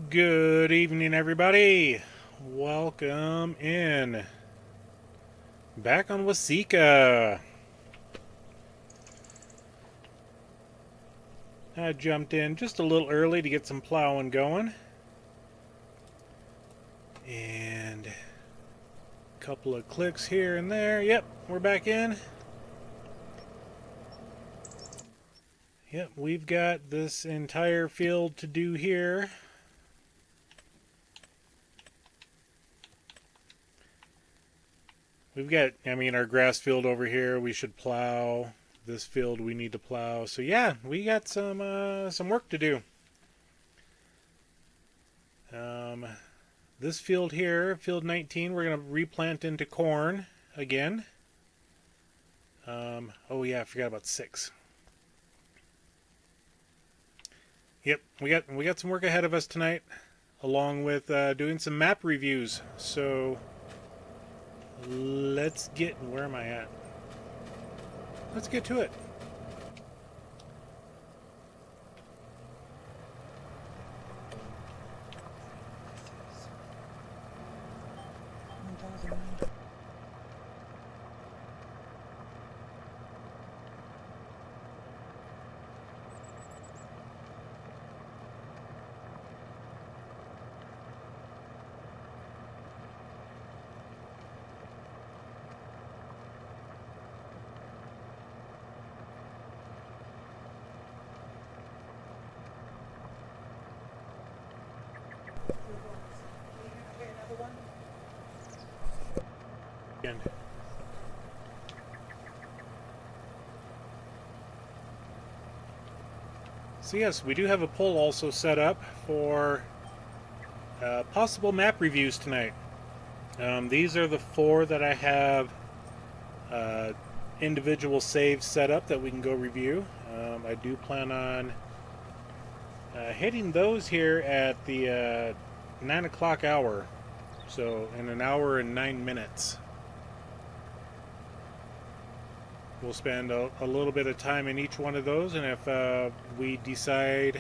Good evening, everybody. Welcome in. Back on Waseca. I jumped in just a little early to get some plowing going. And a couple of clicks here and there. Yep, we're back in. Yep, we've got this entire field to do here. We've got, our grass field over here we should plow. This field we need to plow. So yeah, we got some work to do. This field here, field 19, we're going to replant into corn again. Oh yeah, I forgot about 6. Yep, we got some work ahead of us tonight, along with doing some map reviews. So let's get, where am I at? Let's get to it. So yes, we do have a poll also set up for possible map reviews tonight. These are the 4 that I have individual saves set up that we can go review. I do plan on hitting those here at the 9 o'clock hour, so in an hour and 9 minutes. We'll spend a little bit of time in each one of those, and if we decide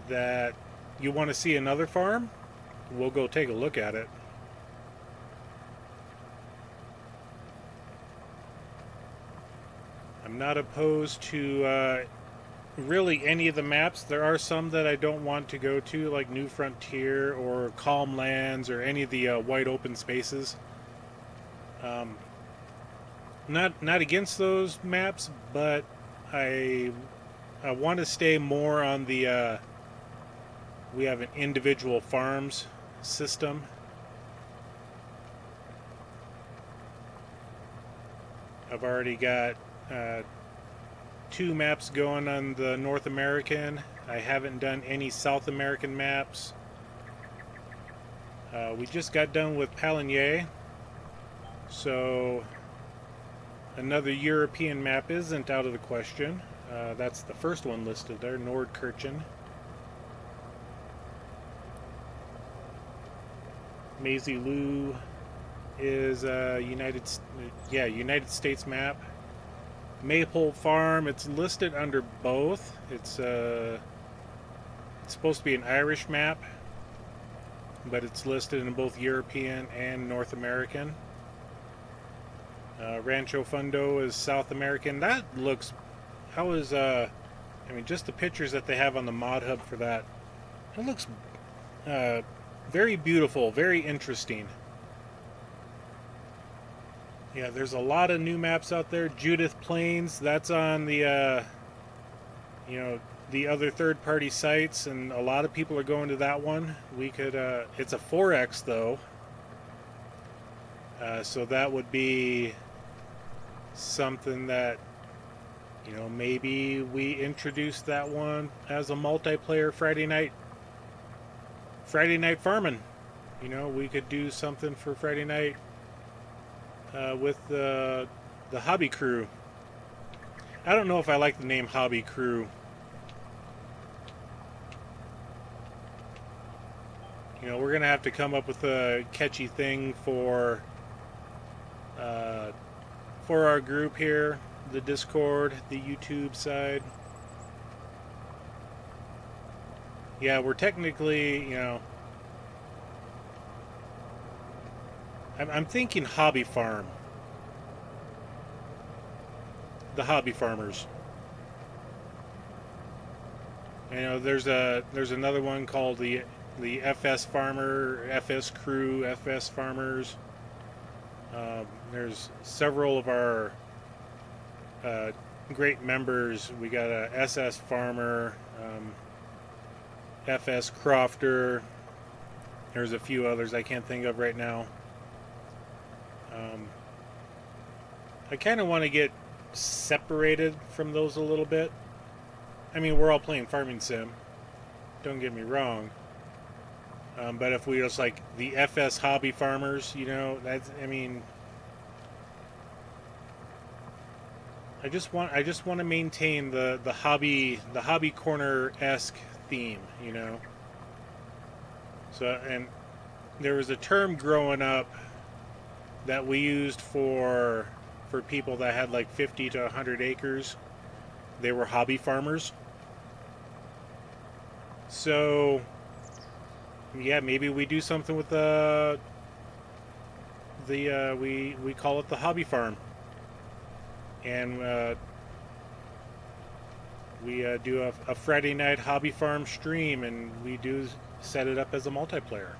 that you want to see another farm, we'll go take a look at it. I'm not opposed to really any of the maps. There are some that I don't want to go to, like New Frontier or Calm Lands or any of the wide open spaces. Not against those maps, but I want to stay more on the we have an individual farms system. I've already got 2 maps going on the North American. I haven't done any South American maps. We just got done with Paligny, so another European map isn't out of the question. That's the first one listed there, Nordkirchen. Maisie Lou is United States map. Maypole Farm, it's listed under both. It's supposed to be an Irish map, but it's listed in both European and North American. Rancho Fundo is South American. That looks, how is I mean, just the pictures that they have on the mod hub for that, it looks very beautiful, very interesting. Yeah, there's a lot of new maps out there. Judith Plains, that's on the the other third-party sites, and a lot of people are going to that one. We could it's a 4X though, so that would be something that, maybe we introduce that one as a multiplayer Friday night farming. We could do something for Friday night with the hobby crew. I don't know if I like the name hobby crew. We're gonna have to come up with a catchy thing for our group here, the Discord, the YouTube side. Yeah, we're technically, I'm thinking hobby farm. The hobby farmers. There's another one called the FS Farmer, FS Crew, FS Farmers. There's several of our great members. We got a SS Farmer, FS Crofter. There's a few others I can't think of right now. I kind of want to get separated from those a little bit. I mean, we're all playing farming sim, don't get me wrong, but if we just like the FS hobby farmers, that's, I mean, I just want to maintain the hobby corner-esque theme, so, and there was a term growing up that we used for people that had like 50 to 100 acres. They were hobby farmers. So yeah, maybe we do something with we call it the hobby farm, and we do a Friday night hobby farm stream, and we do set it up as a multiplayer.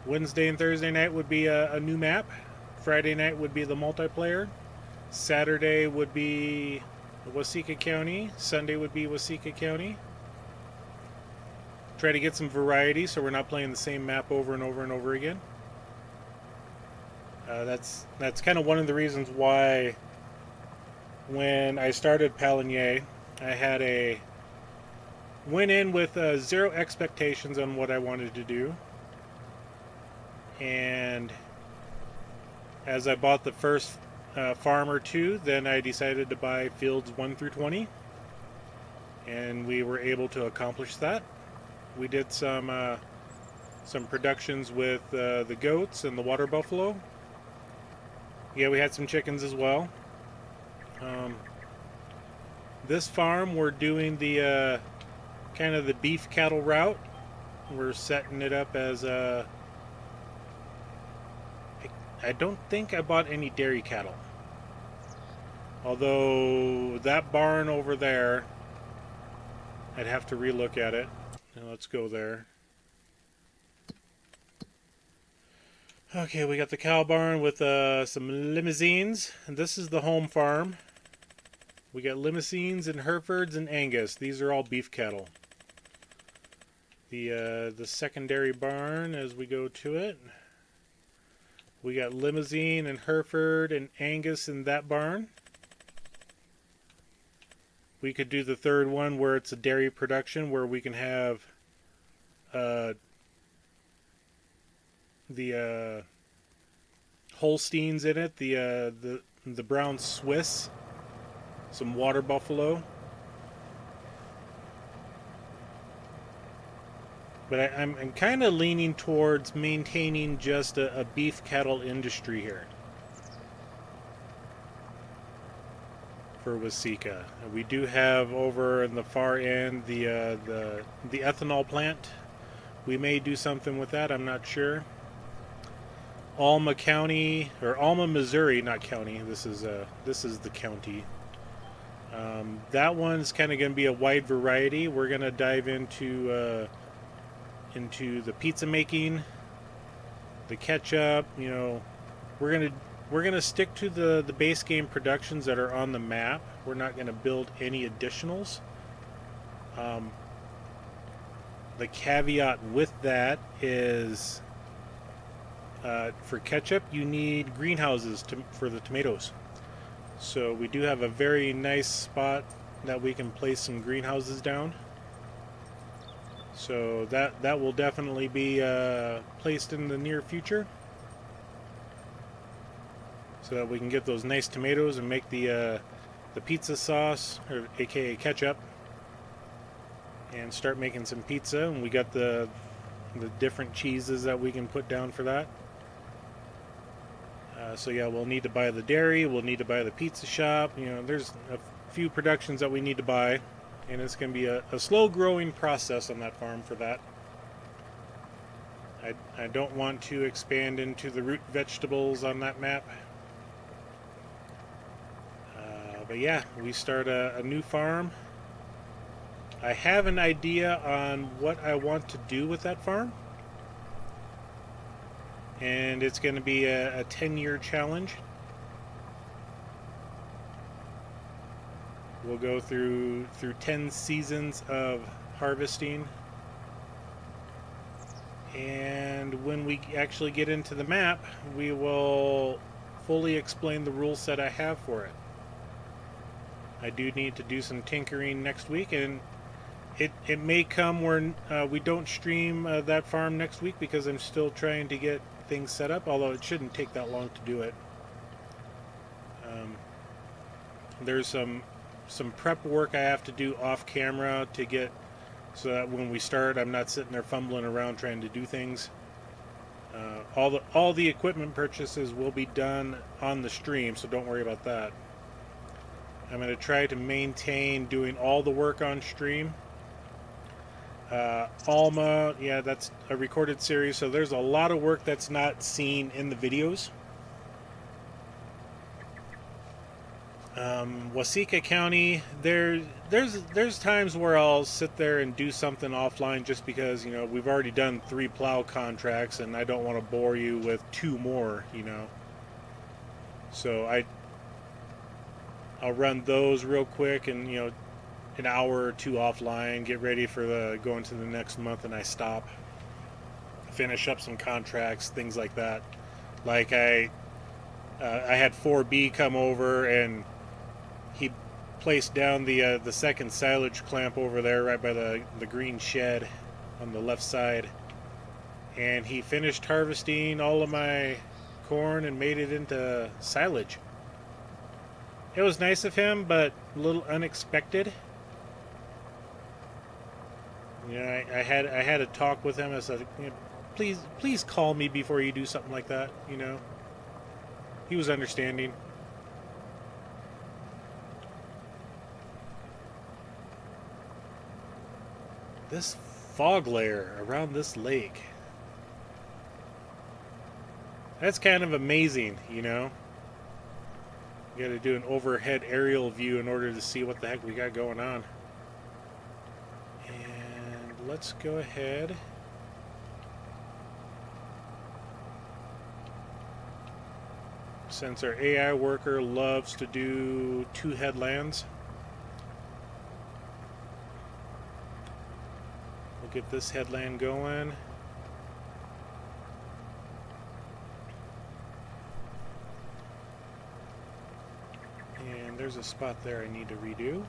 Wednesday and Thursday night would be a new map. Friday night would be the multiplayer. Saturday would be Waseca County. Sunday would be Waseca County. Try to get some variety so we're not playing the same map over and over and over again. That's kind of one of the reasons why when I started Palinier, I went in with zero expectations on what I wanted to do. And as I bought the first farm or two, then I decided to buy fields 1 through 20, and we were able to accomplish that. We did some productions with the goats and the water buffalo. Yeah, we had some chickens as well. This farm, we're doing the kind of the beef cattle route. We're setting it up as a... I don't think I bought any dairy cattle. Although that barn over there, I'd have to relook at it. Now let's go there. Okay, we got the cow barn with some limousines. And this is the home farm. We got limousines and Herefords and Angus. These are all beef cattle. The secondary barn as we go to it. We got limousine and Hereford and Angus in that barn. We could do the third one where it's a dairy production, where we can have the Holsteins in it, the brown Swiss, some water buffalo. But I'm kind of leaning towards maintaining just a beef cattle industry here for Waseca. We do have over in the far end the ethanol plant. We may do something with that. I'm not sure. Alma County, or Alma, Missouri, not county. This is the county. That one's kind of going to be a wide variety. We're going to dive into the pizza making, the ketchup. You know, we're gonna stick to the base game productions that are on the map. We're not gonna build any additionals. The caveat with that is for ketchup you need greenhouses for the tomatoes. So we do have a very nice spot that we can place some greenhouses down. So that will definitely be placed in the near future, so that we can get those nice tomatoes and make the pizza sauce, or aka ketchup, and start making some pizza. And we got the different cheeses that we can put down for that. So yeah, we'll need to buy the dairy, we'll need to buy the pizza shop. You know, there's a few productions that we need to buy. And it's going to be a slow-growing process on that farm for that. I don't want to expand into the root vegetables on that map. But yeah, we start a new farm. I have an idea on what I want to do with that farm. And it's going to be a 10-year challenge. We'll go through 10 seasons of harvesting, and when we actually get into the map, we will fully explain the rule set I have for it. I do need to do some tinkering next week, and it may come where we don't stream that farm next week, because I'm still trying to get things set up, although it shouldn't take that long to do it. There's some prep work I have to do off camera to get, so that when we start I'm not sitting there fumbling around trying to do things. All the equipment purchases will be done on the stream, so don't worry about that. I'm going to try to maintain doing all the work on stream. Alma, yeah, that's a recorded series, so there's a lot of work that's not seen in the videos. Waseca County, there's times where I'll sit there and do something offline just because, you know, we've already done 3 plow contracts and I don't want to bore you with 2 more, you know. So I'll run those real quick and, you know, an hour or 2 offline, get ready for the going to the next month, and I stop, finish up some contracts, things like that. Like I had 4B come over and he placed down the second silage clamp over there right by the green shed on the left side, and he finished harvesting all of my corn and made it into silage. It was nice of him, but a little unexpected. You know, I had a talk with him. I said, you know, please call me before you do something like that. You know, he was understanding. This fog layer around this lake, that's kind of amazing, you know. You got to do an overhead aerial view in order to see what the heck we got going on. And let's go ahead. Since our AI worker loves to do 2 headlands, we'll get this headland going. And there's a spot there I need to redo.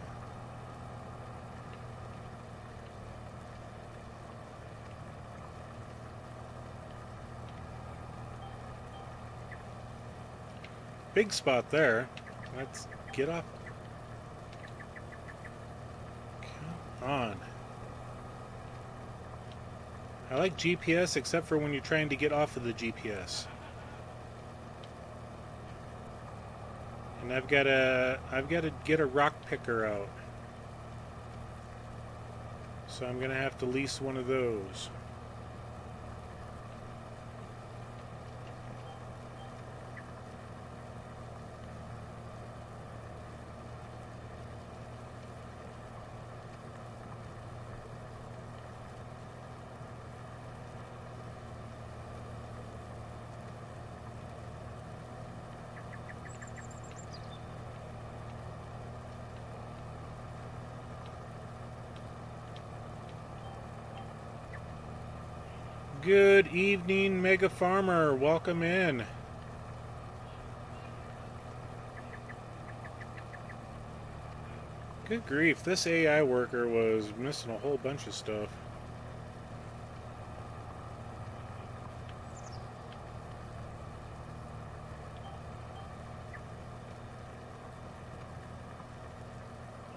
Big spot there. Let's get up. Come on. I like GPS except for when you're trying to get off of the GPS. And I've got to get a rock picker out. So I'm going to have to lease one of those. Good evening, Mega Farmer. Welcome in. Good grief, this AI worker was missing a whole bunch of stuff.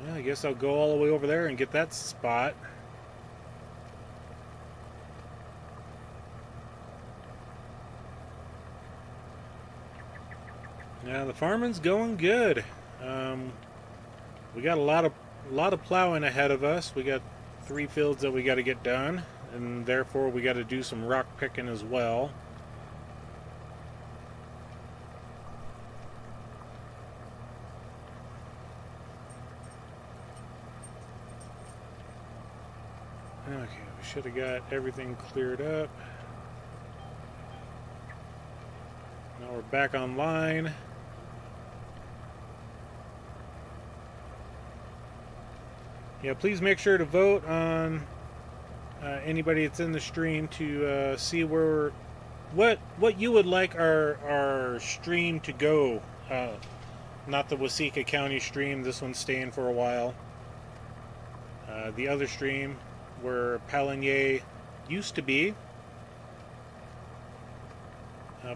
Well, I guess I'll go all the way over there and get that spot. Yeah, the farming's going good. We got a lot of plowing ahead of us. We got 3 fields that we got to get done, and therefore we got to do some rock picking as well. Okay, we should have got everything cleared up. Now we're back online. Yeah, please make sure to vote on anybody that's in the stream to see where what you would like our stream to go. Not the Waseca County stream. This one's staying for a while. The other stream where Paligny used to be.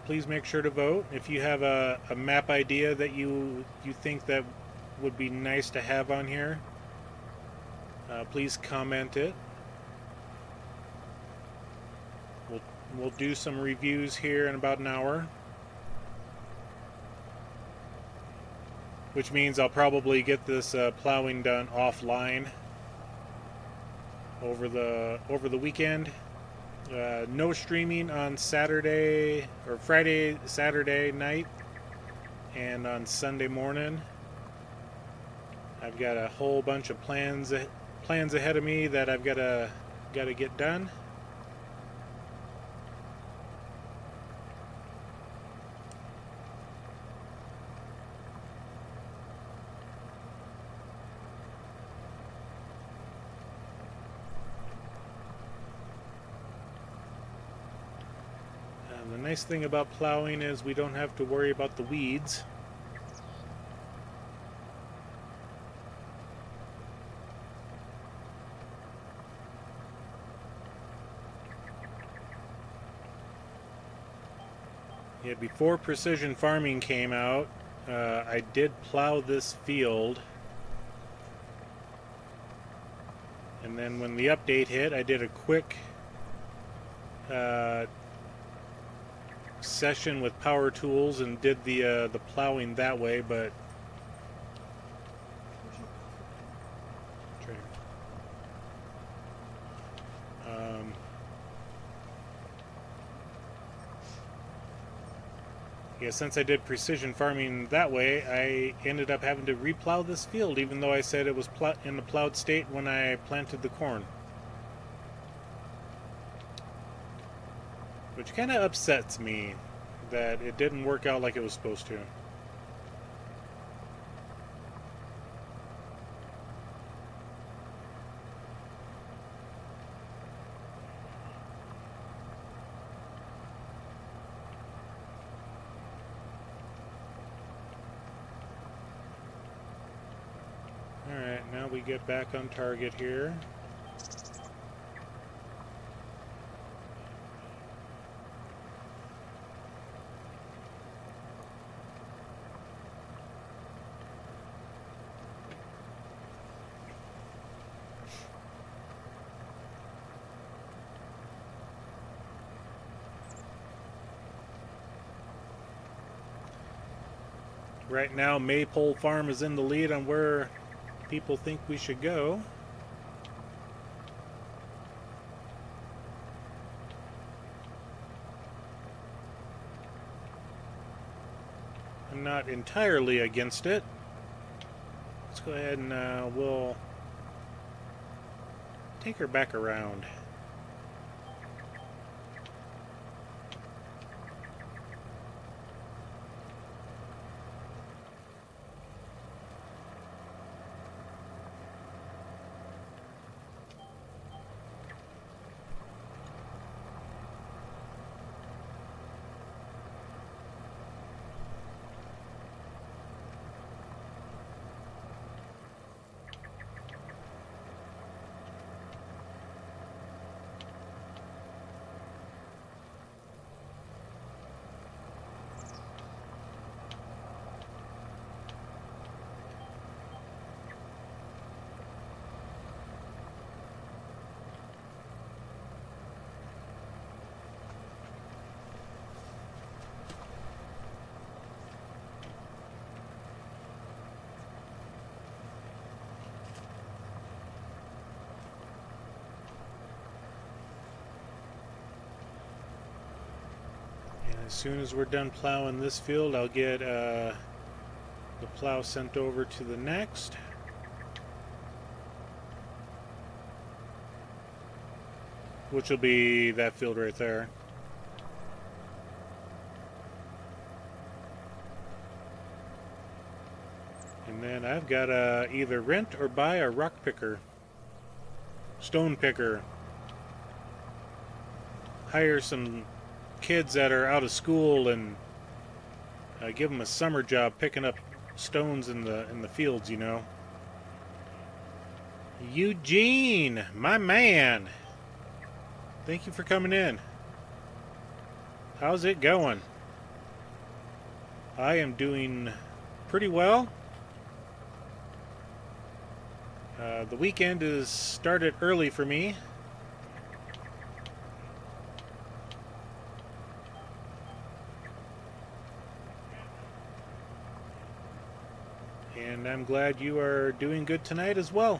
Please make sure to vote. If you have a map idea that you think that would be nice to have on here, please comment it. We'll do some reviews here in about an hour, which means I'll probably get this plowing done offline. over the weekend. No streaming on Saturday or Friday, Saturday night, and on Sunday morning. I've got a whole bunch of plans ahead of me that I've got to get done. The nice thing about plowing is we don't have to worry about the weeds. Yeah, before precision farming came out, I did plow this field. And then when the update hit, I did a quick session with power tools and did the plowing that way, but yeah, since I did precision farming that way, I ended up having to replow this field, even though I said it was in the plowed state when I planted the corn. Which kind of upsets me that it didn't work out like it was supposed to. Alright, now we get back on target here. Right now, Maypole Farm is in the lead on where people think we should go. I'm not entirely against it. Let's go ahead and we'll take her back around. As soon as we're done plowing this field, I'll get the plow sent over to the next. Which will be that field right there. And then I've got to either rent or buy a rock picker. Stone picker. Hire some kids that are out of school and give them a summer job picking up stones in the fields, you know. Eugene, my man, thank you for coming in. How's it going? I am doing pretty well. The weekend is started early for me. And I'm glad you are doing good tonight as well.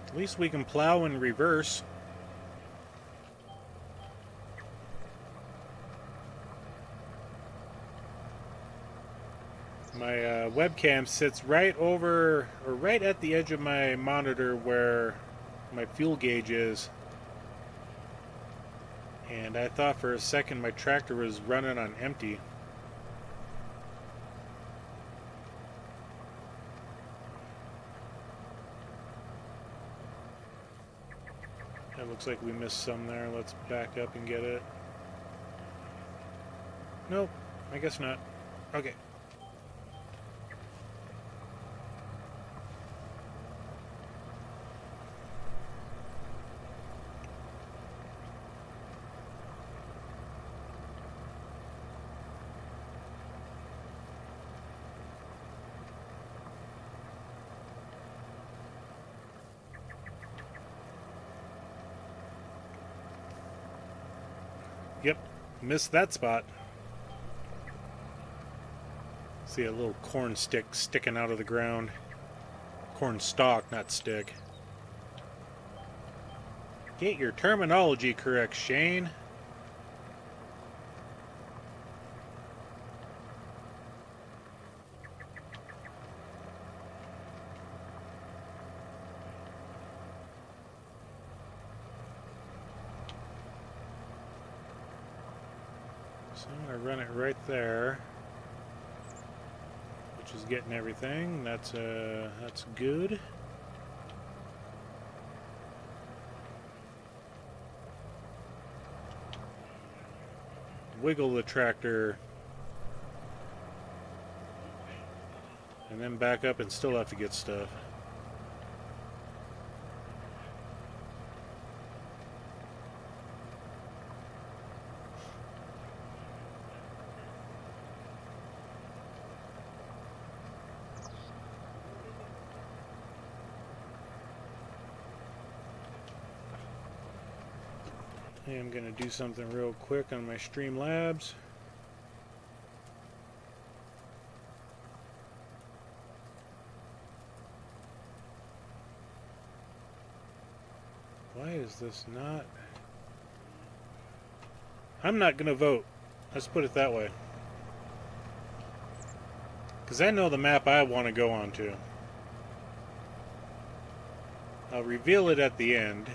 At least we can plow in reverse. My webcam sits right over, or right at the edge of my monitor where my fuel gauge is. And I thought for a second my tractor was running on empty. It looks like we missed some there. Let's back up and get it. Nope, I guess not. Okay. Yep, missed that spot. See a little corn stick sticking out of the ground. Corn stalk, not stick. Get your terminology correct, Shane. So I'm going to run it right there, which is getting everything. That's good. Wiggle the tractor, and then back up and still have to get stuff. I'm going to do something real quick on my Streamlabs. Why is this not? I'm not going to vote. Let's put it that way. Because I know the map I want to go on to. I'll reveal it at the end.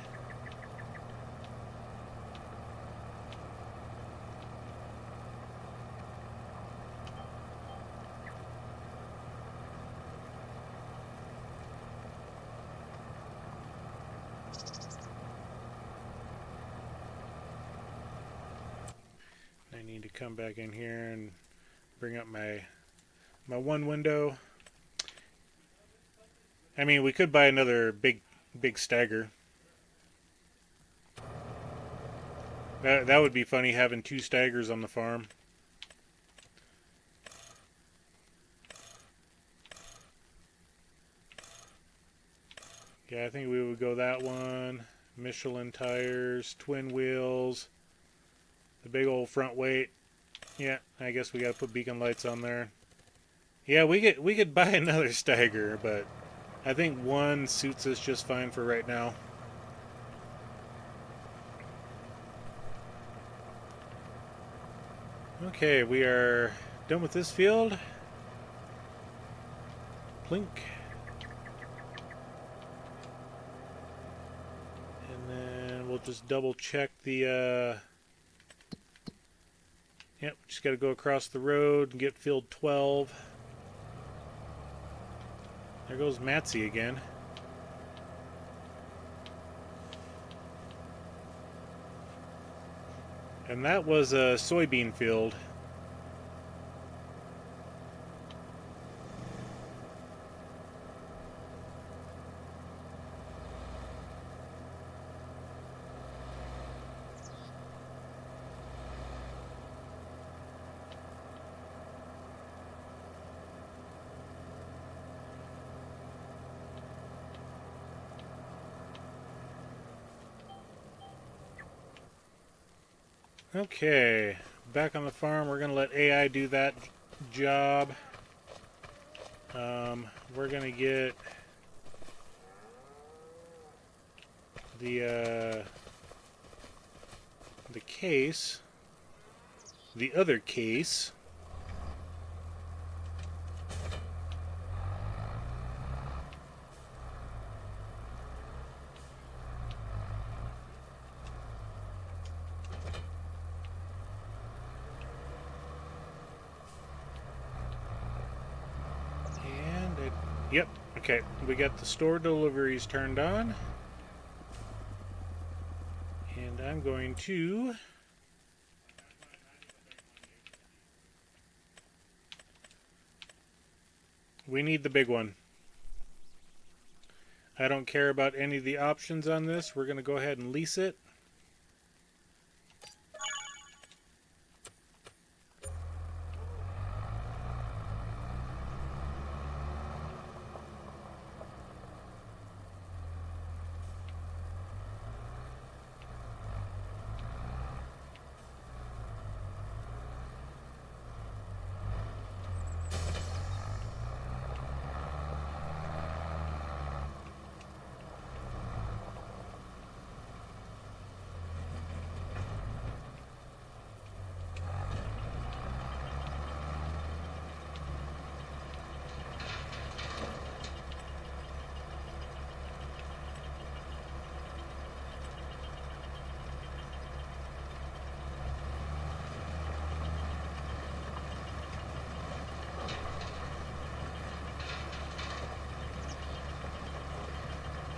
I need to come back in here and bring up my one window. I mean, we could buy another big stagger. That would be funny, having two staggers on the farm. Yeah, I think we would go that one. Michelin tires, twin wheels, the big old front weight. Yeah, I guess we gotta put beacon lights on there. Yeah, we could buy another stagger, but I think one suits us just fine for right now. Okay, we are done with this field. Plink. And then we'll just double check the yep, just got to go across the road and get field 12. There goes Matsy again. And that was a soybean field. Okay, back on the farm. We're going to let AI do that job. We're going to get the case, the other case. Yep, okay, we got the store deliveries turned on. And I'm going to we need the big one. I don't care about any of the options on this. We're going to go ahead and lease it.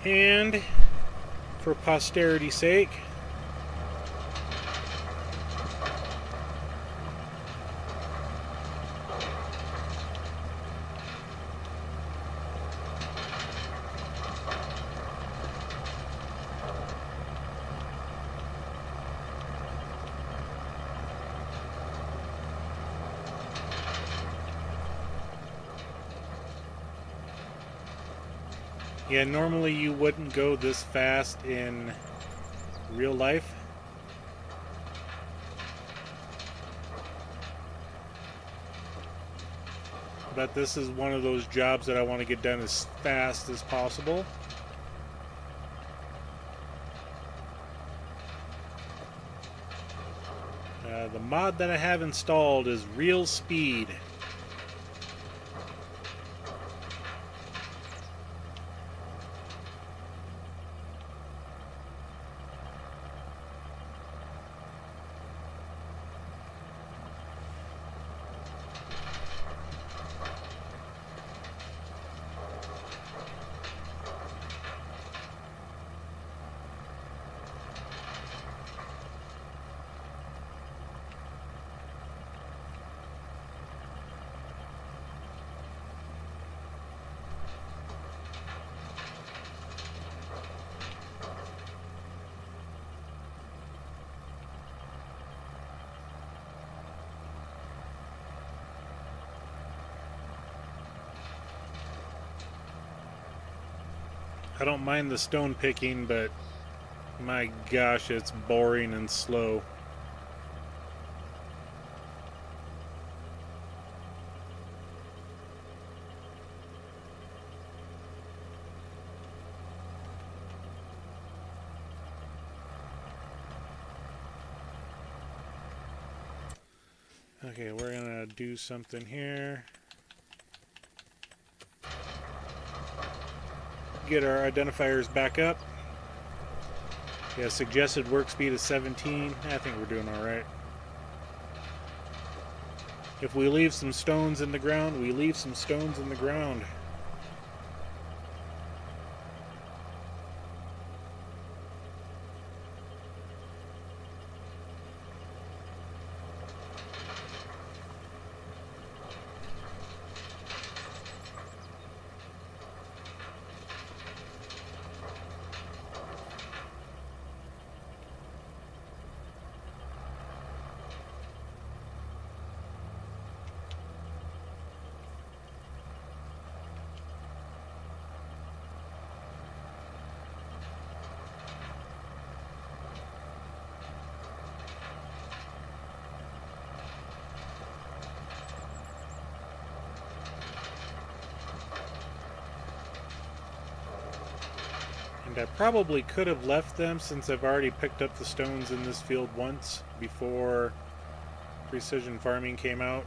And for posterity's sake, yeah, normally you wouldn't go this fast in real life. But this is one of those jobs that I want to get done as fast as possible. The mod that I have installed is Real Speed. I don't mind the stone picking, but my gosh, it's boring and slow. Okay, we're gonna do something here. Get our identifiers back up. Yeah, suggested work speed is 17. I think we're doing alright. If we leave some stones in the ground, we leave some stones in the ground. I probably could have left them since I've already picked up the stones in this field once before precision farming came out.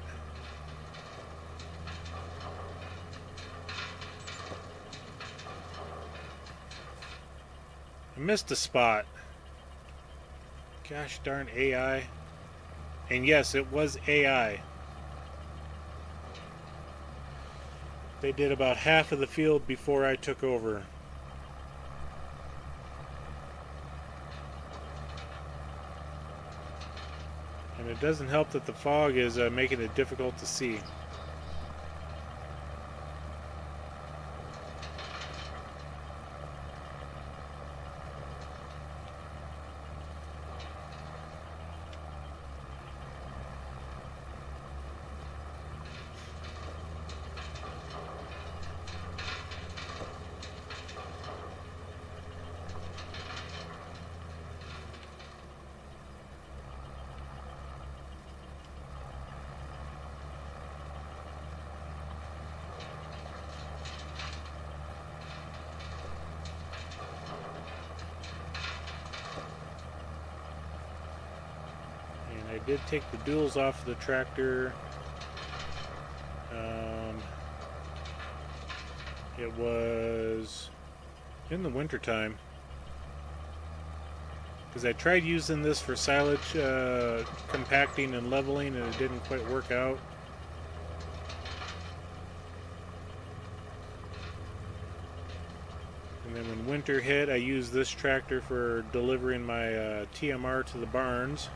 I missed a spot. Gosh darn AI. And yes, it was AI. They did about half of the field before I took over. And it doesn't help that the fog is making it difficult to see. I did take the duals off the tractor. It was in the winter time because I tried using this for silage compacting and leveling, and it didn't quite work out. And then when winter hit, I used this tractor for delivering my TMR to the barns.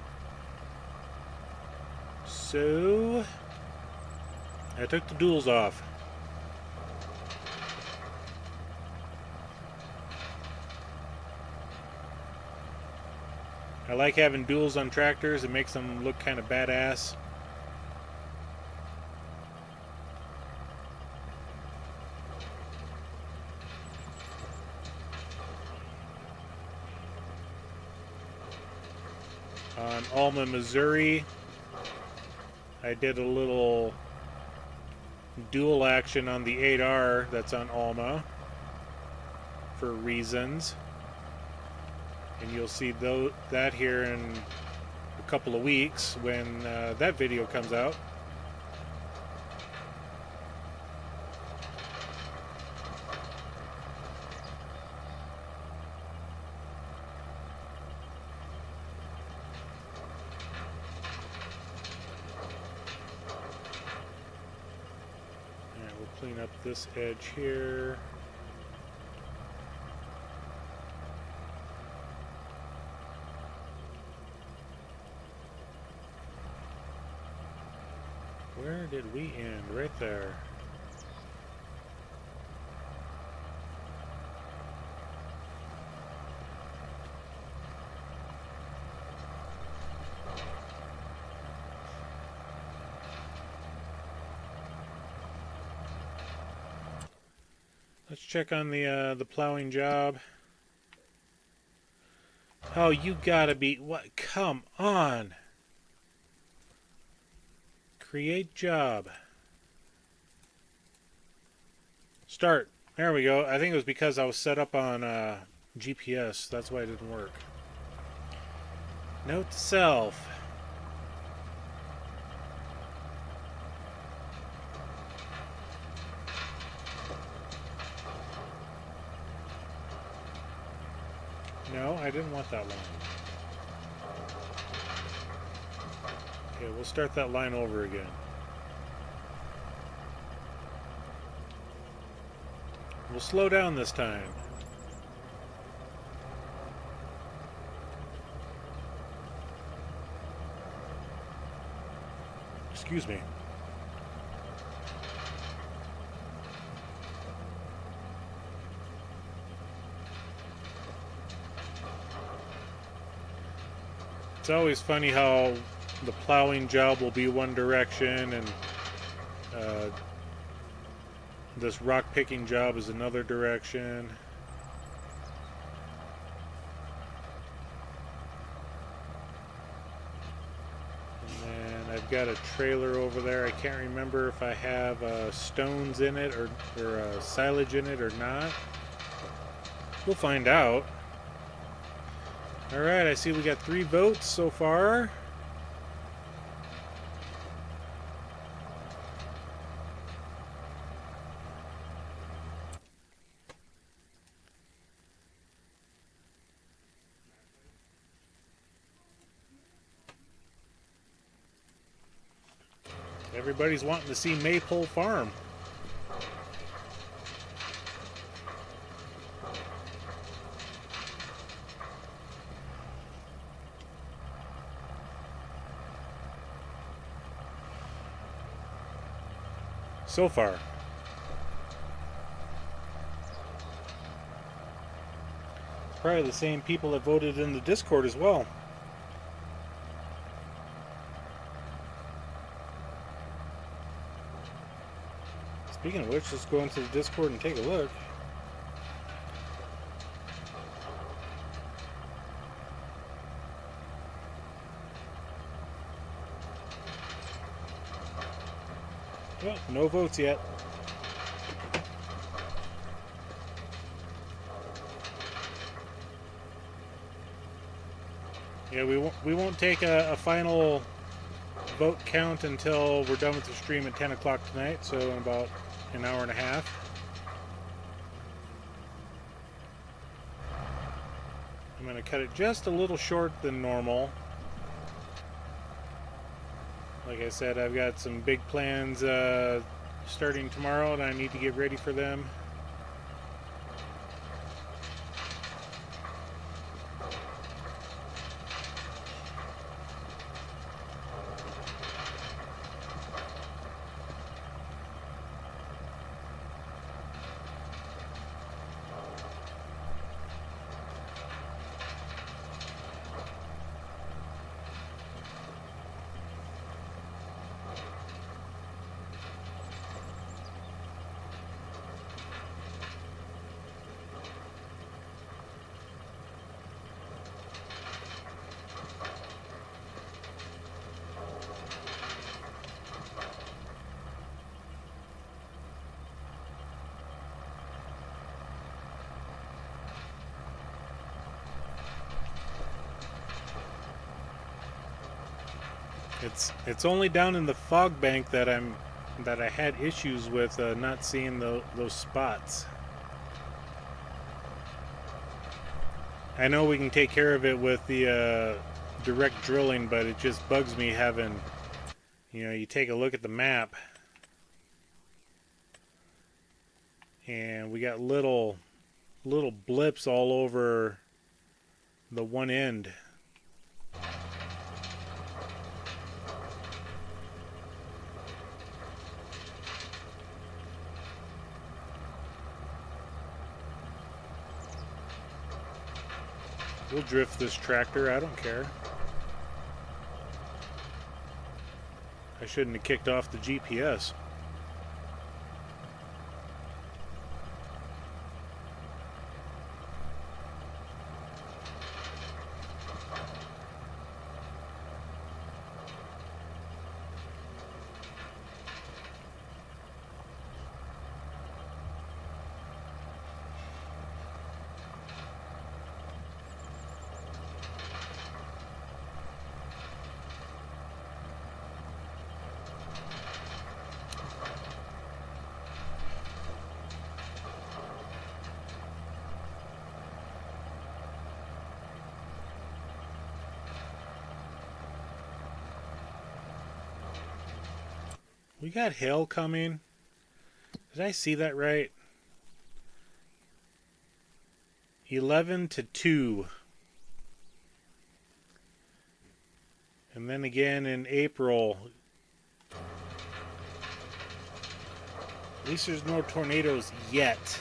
So I took the duals off. I like having duals on tractors. It makes them look kind of badass. On Alma, Missouri, I did a little dual action on the 8R that's on Alma for reasons. And you'll see that here in a couple of weeks when that video comes out. Clean up this edge here. Where did we end? Right there. Let's check on the plowing job. Oh, you gotta be... What? Come on! Create job. Start. There we go. I think it was because I was set up on GPS. That's why it didn't work. Note to self. No, I didn't want that line. Okay, we'll start that line over again. We'll slow down this time. Excuse me. It's always funny how the plowing job will be one direction and this rock picking job is another direction. And then I've got a trailer over there. I can't remember if I have stones in it or silage in it or not. We'll find out. Alright, I see we got 3 votes so far. Everybody's wanting to see Maypole Farm. So far. Probably the same people that voted in the Discord as well. Speaking of which, let's go into the Discord and take a look. Well, no votes yet. Yeah, we won't take a final vote count until we're done with the stream at 10 o'clock tonight, so in about an hour and a half. I'm going to cut it just a little short than normal. Like I said, I've got some big plans starting tomorrow, and I need to get ready for them. It's only down in the fog bank that I had issues with not seeing those spots. I know we can take care of it with the direct drilling, but it just bugs me having, you know, you take a look at the map and we got little blips all over the one end. We'll drift this tractor, I don't care. I shouldn't have kicked off the GPS. We got hail coming. Did I see that right? 11 to 2. And then again in April. At least there's no tornadoes yet.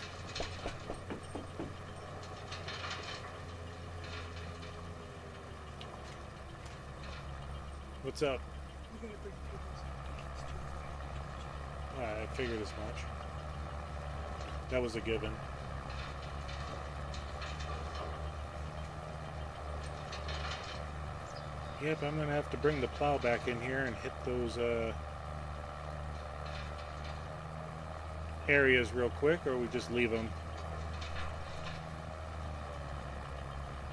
What's up? I figured as much. That was a given. Yep, I'm gonna have to bring the plow back in here and hit those areas real quick, or we just leave them.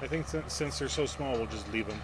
I think since they're so small, we'll just leave them.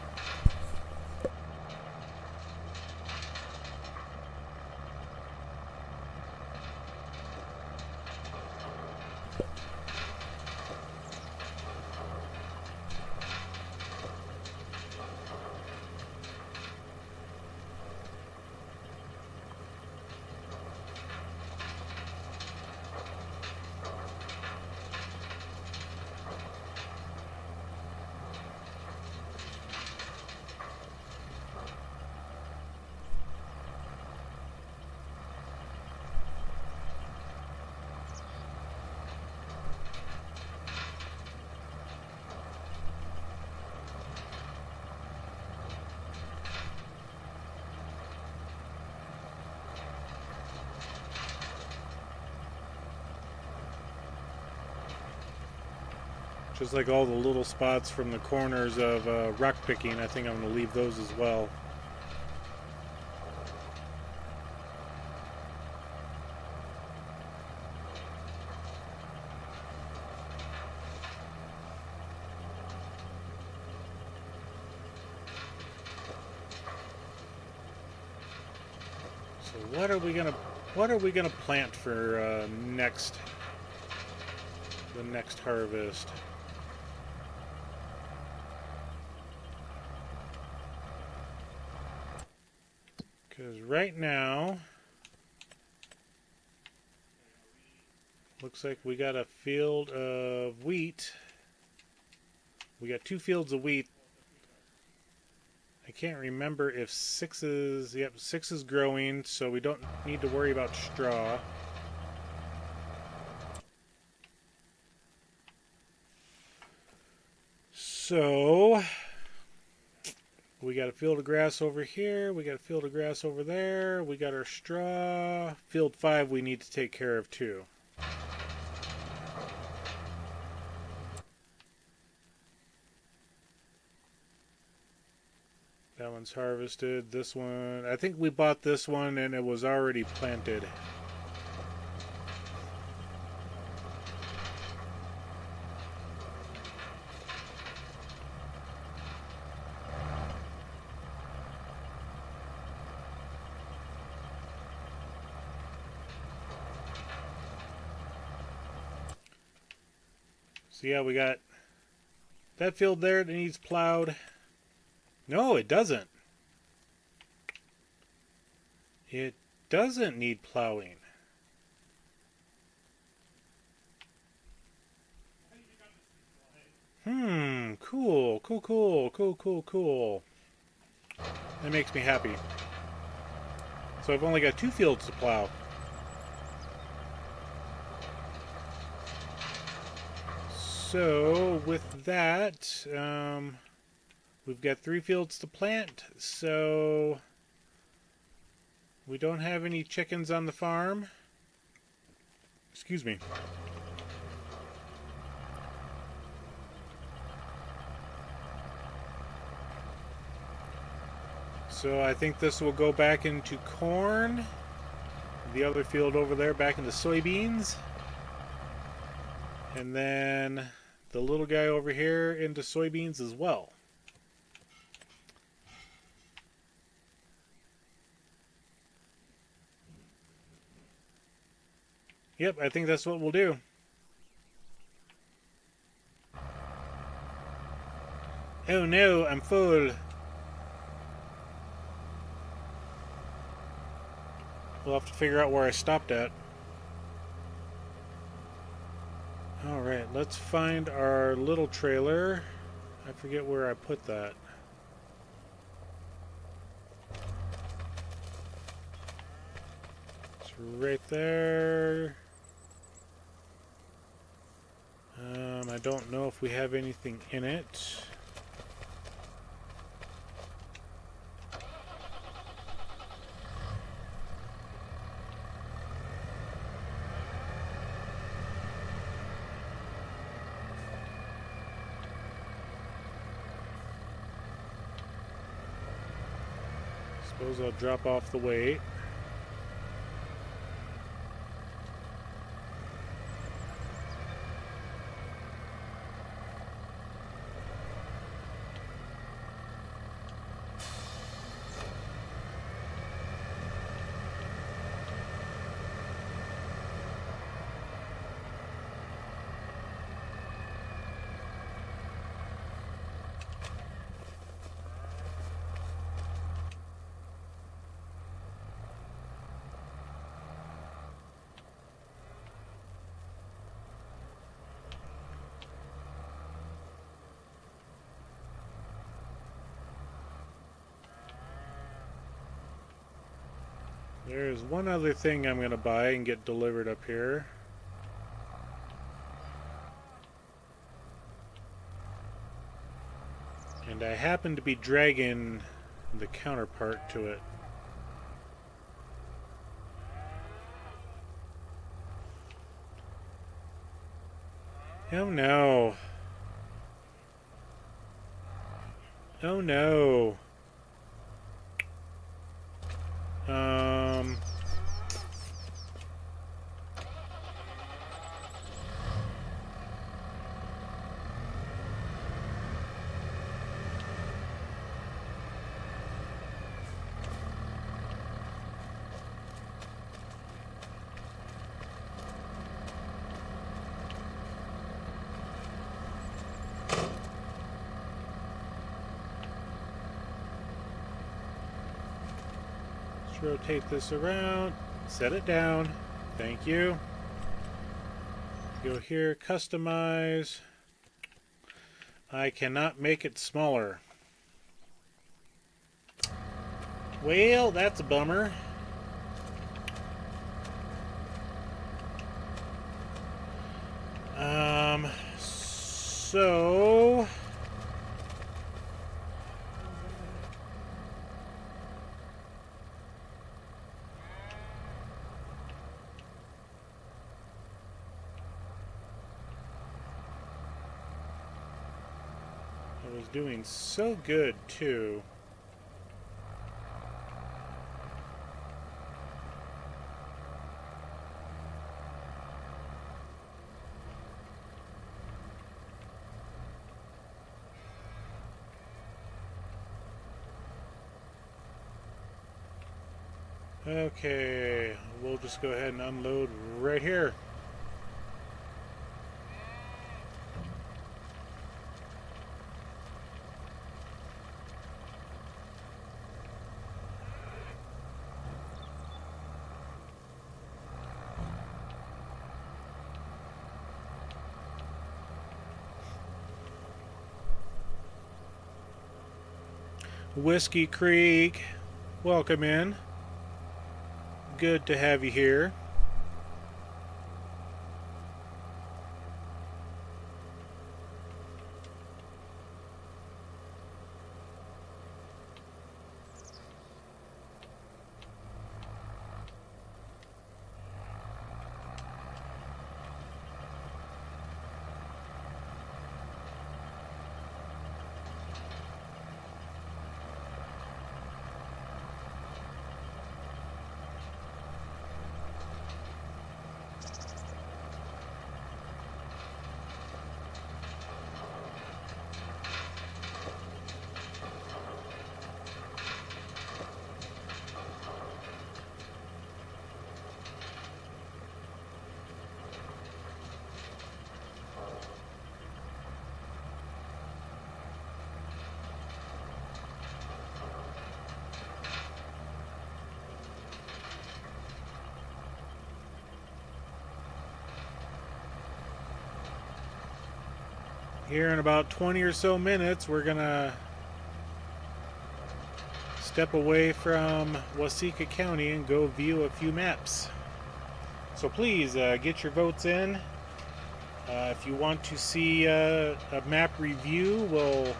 Just like all the little spots from the corners of rock picking, I think I'm going to leave those as well. So what are we gonna plant for the next harvest? Because right now, looks like we got a field of wheat. We got 2 fields of wheat. I can't remember if 6 is... Yep, 6 is growing, so we don't need to worry about straw. So... we got a field of grass over here, we got a field of grass over there, we got our straw. Field 5 we need to take care of too. That one's harvested. This one, I think we bought this one and it was already planted. So yeah, we got that field there that needs plowed. No, it doesn't. It doesn't need plowing. Cool. That makes me happy. So I've only got 2 fields to plow. So with that, we've got 3 fields to plant, so we don't have any chickens on the farm. Excuse me. So I think this will go back into corn. The other field over there back into soybeans. And then the little guy over here into soybeans as well. Yep, I think that's what we'll do. Oh no, I'm full. We'll have to figure out where I stopped at. Alright, let's find our little trailer. I forget where I put that. It's right there. I don't know if we have anything in it. Suppose I'll drop off the weight. There's one other thing I'm going to buy and get delivered up here. And I happen to be dragging the counterpart to it. Oh no. Oh no. Let's rotate this around, set it down. Thank you. Go here, customize. I cannot make it smaller. Well, that's a bummer. So I was doing so good too. Okay, we'll just go ahead and unload right here. Whiskey Creek, welcome in. Good to have you here. Here in about 20 or so minutes, we're gonna step away from Waseca County and go view a few maps. So please get your votes in. If you want to see a map review,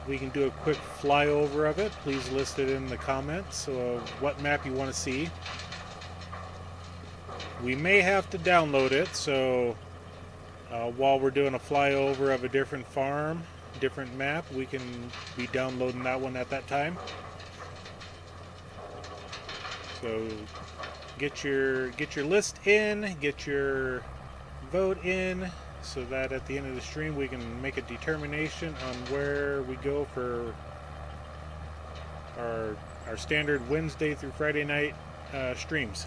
we can do a quick flyover of it. Please list it in the comments what map you want to see. We may have to download it, so while we're doing a flyover of a different farm, different map, we can be downloading that one at that time. So get your list in, get your vote in, so that at the end of the stream we can make a determination on where we go for our standard Wednesday through Friday night streams.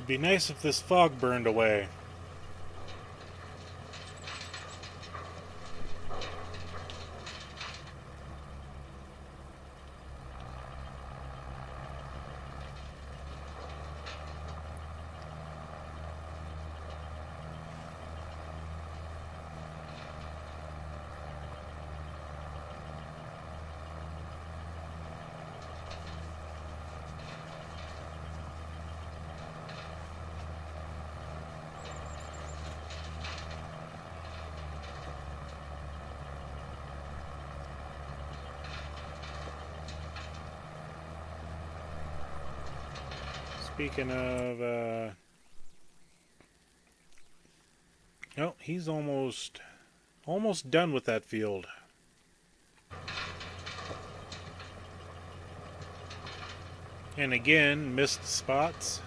Be nice if this fog burned away. Speaking of, oh, he's almost done with that field. And again, missed spots.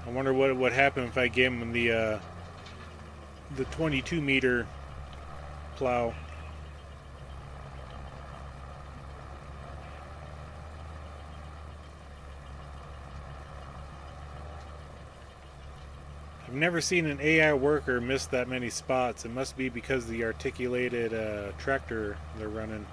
I wonder what would happen if I gave him the 22 meter plow. I've never seen an AI worker miss that many spots. It must be because of the articulated tractor they're running.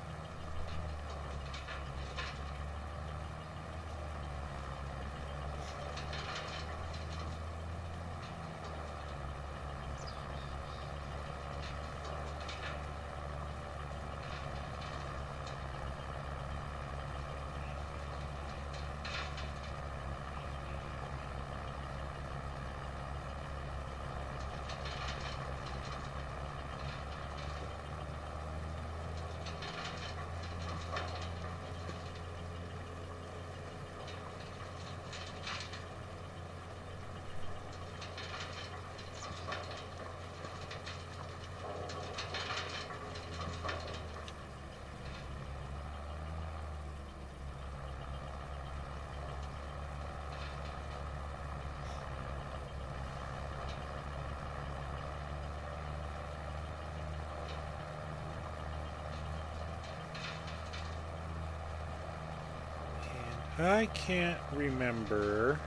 I can't remember.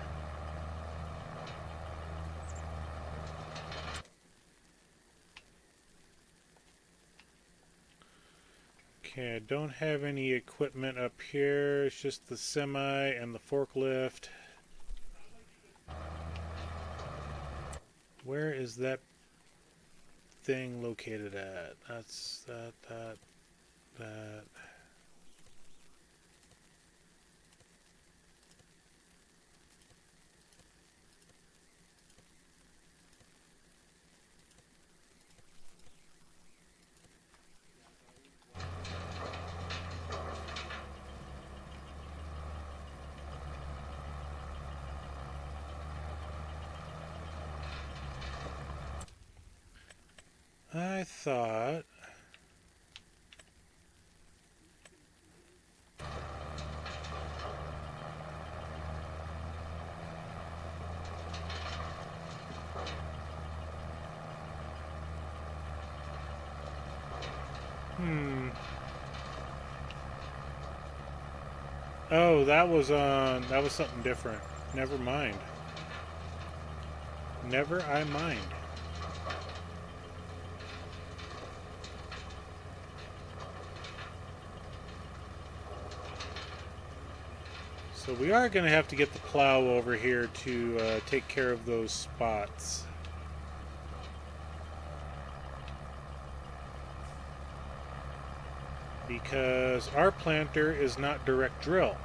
Okay, I don't have any equipment up here. It's just the semi and the forklift. Where is that thing located at? That's that. I thought oh, that was something different. Never mind. Never I mind. So we are going to have to get the plow over here to take care of those spots. Because our planter is not direct drill.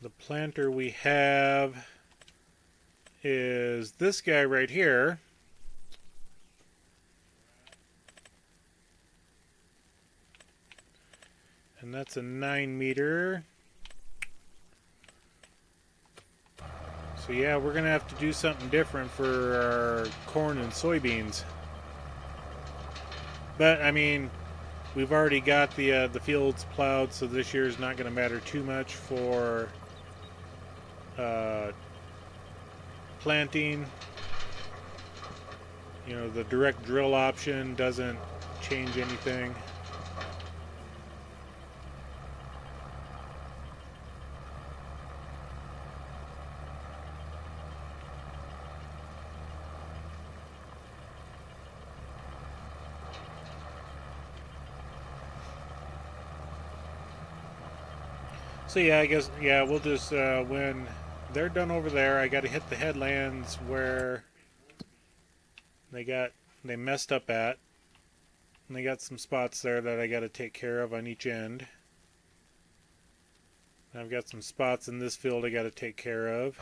The planter we have is this guy right here. And that's a 9 meter. So yeah, we're gonna have to do something different for our corn and soybeans. But I mean, we've already got the fields plowed, so this year is not gonna matter too much for planting. You know, the direct drill option doesn't change anything. So yeah, I guess, yeah, we'll just, when they're done over there, I got to hit the headlands where they messed up at. And they got some spots there that I got to take care of on each end. And I've got some spots in this field I got to take care of.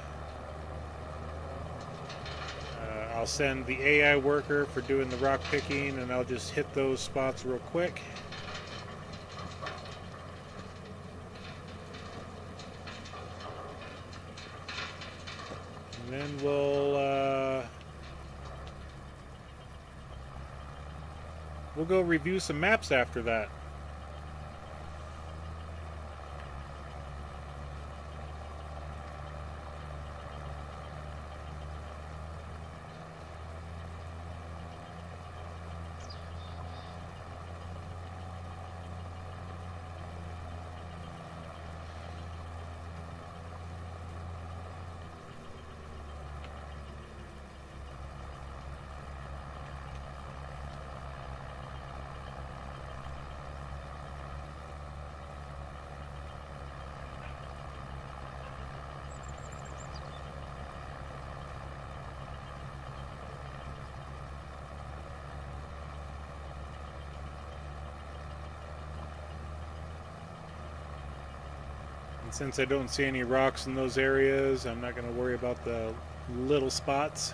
I'll send the AI worker for doing the rock picking, and I'll just hit those spots real quick. And then we'll go review some maps after that. Since I don't see any rocks in those areas, I'm not going to worry about the little spots.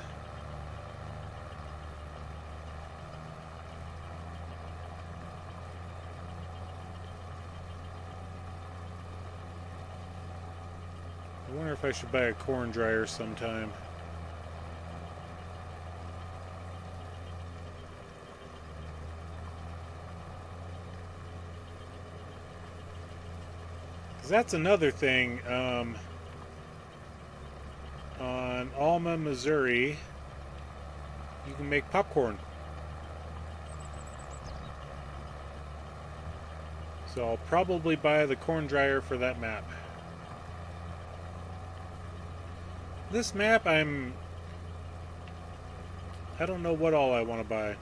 I wonder if I should buy a corn dryer sometime. That's another thing. On Alma, Missouri, you can make popcorn. So I'll probably buy the corn dryer for that map. This map, I don't know what all I want to buy.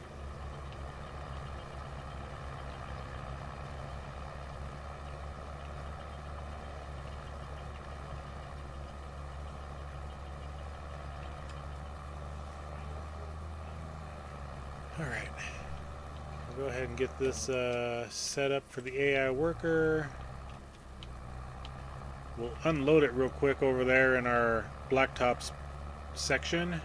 Alright, we'll go ahead and get this set up for the AI worker. We'll unload it real quick over there in our blacktops section.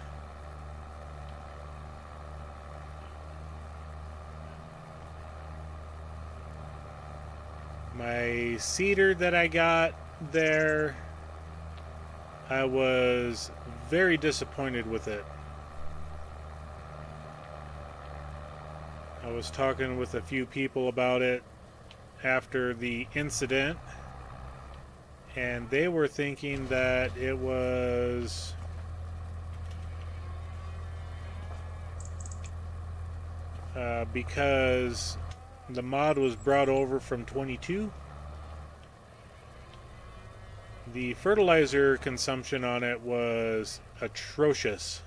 My seeder that I got there, I was very disappointed with it. I was talking with a few people about it after the incident, and they were thinking that it was because the mod was brought over from 22. The fertilizer consumption on it was atrocious.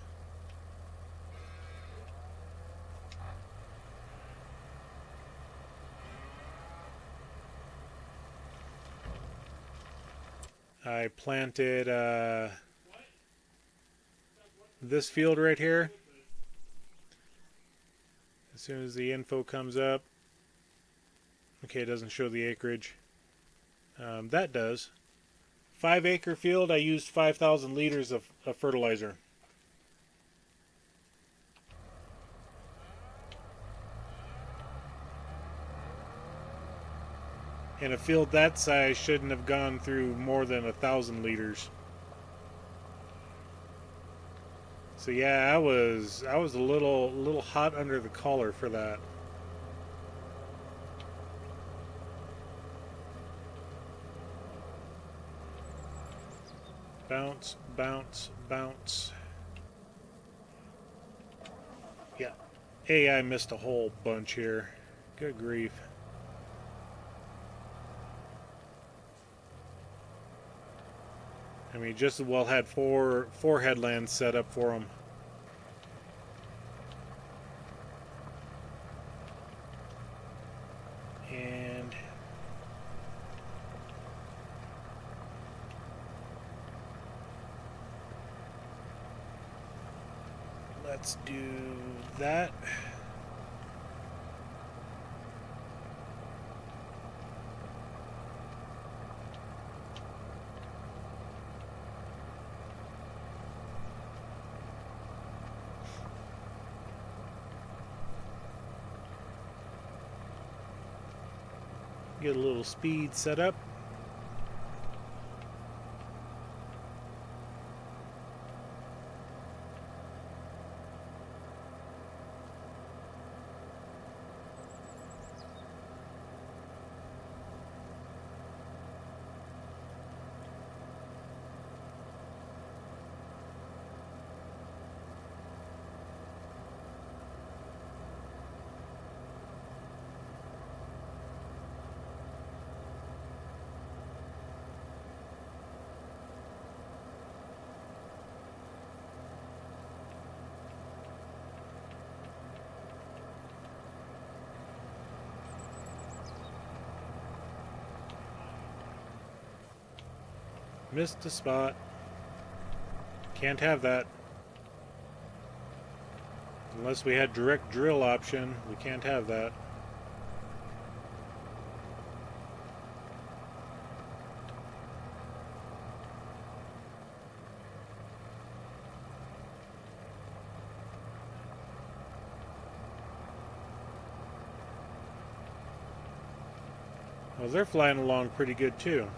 I planted this field right here. As soon as the info comes up, okay, it doesn't show the acreage. That does. 5-acre field, I used 5,000 liters of fertilizer. In a field that size, shouldn't have gone through more than 1,000 liters. So yeah, I was a little hot under the collar for that. Bounce, bounce, bounce. Yeah. I missed a whole bunch here. Good grief. I mean, just as well had four headlands set up for them. And let's do that. Get a little speed set up. Missed a spot. Can't have that. Unless we had direct drill option, we can't have that. Well, they're flying along pretty good too.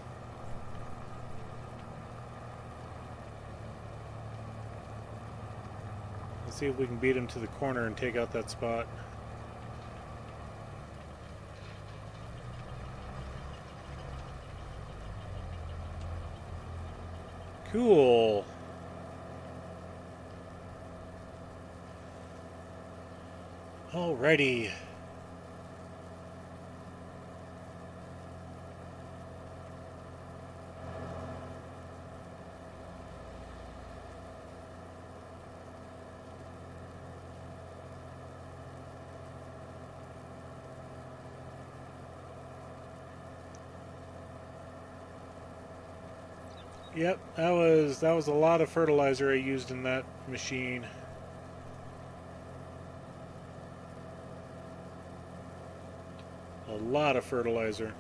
See if we can beat him to the corner and take out that spot. Cool. Alrighty. Yep, that was a lot of fertilizer I used in that machine. A lot of fertilizer.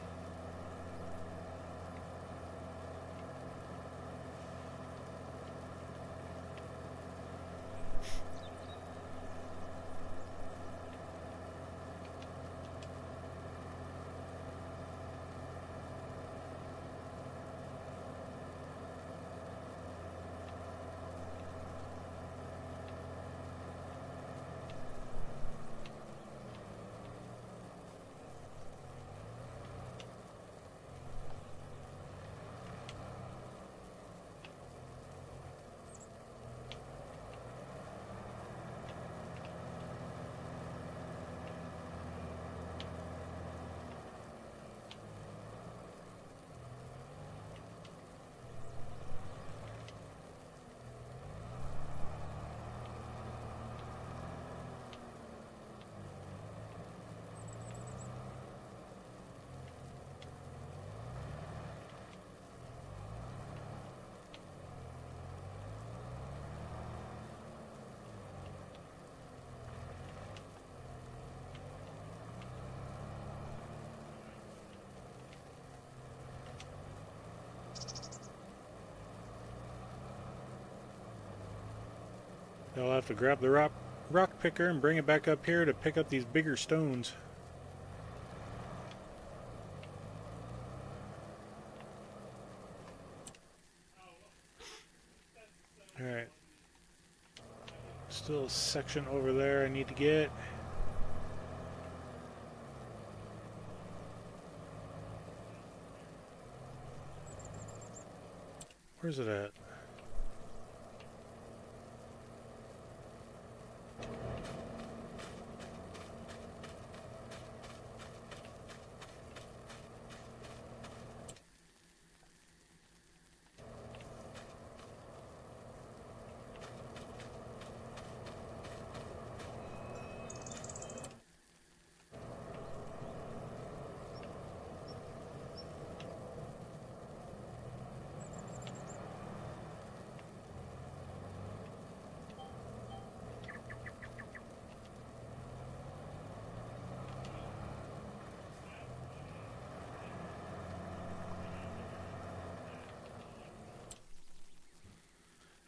I'll have to grab the rock picker and bring it back up here to pick up these bigger stones. Alright. Still a section over there I need to get. Where's it at?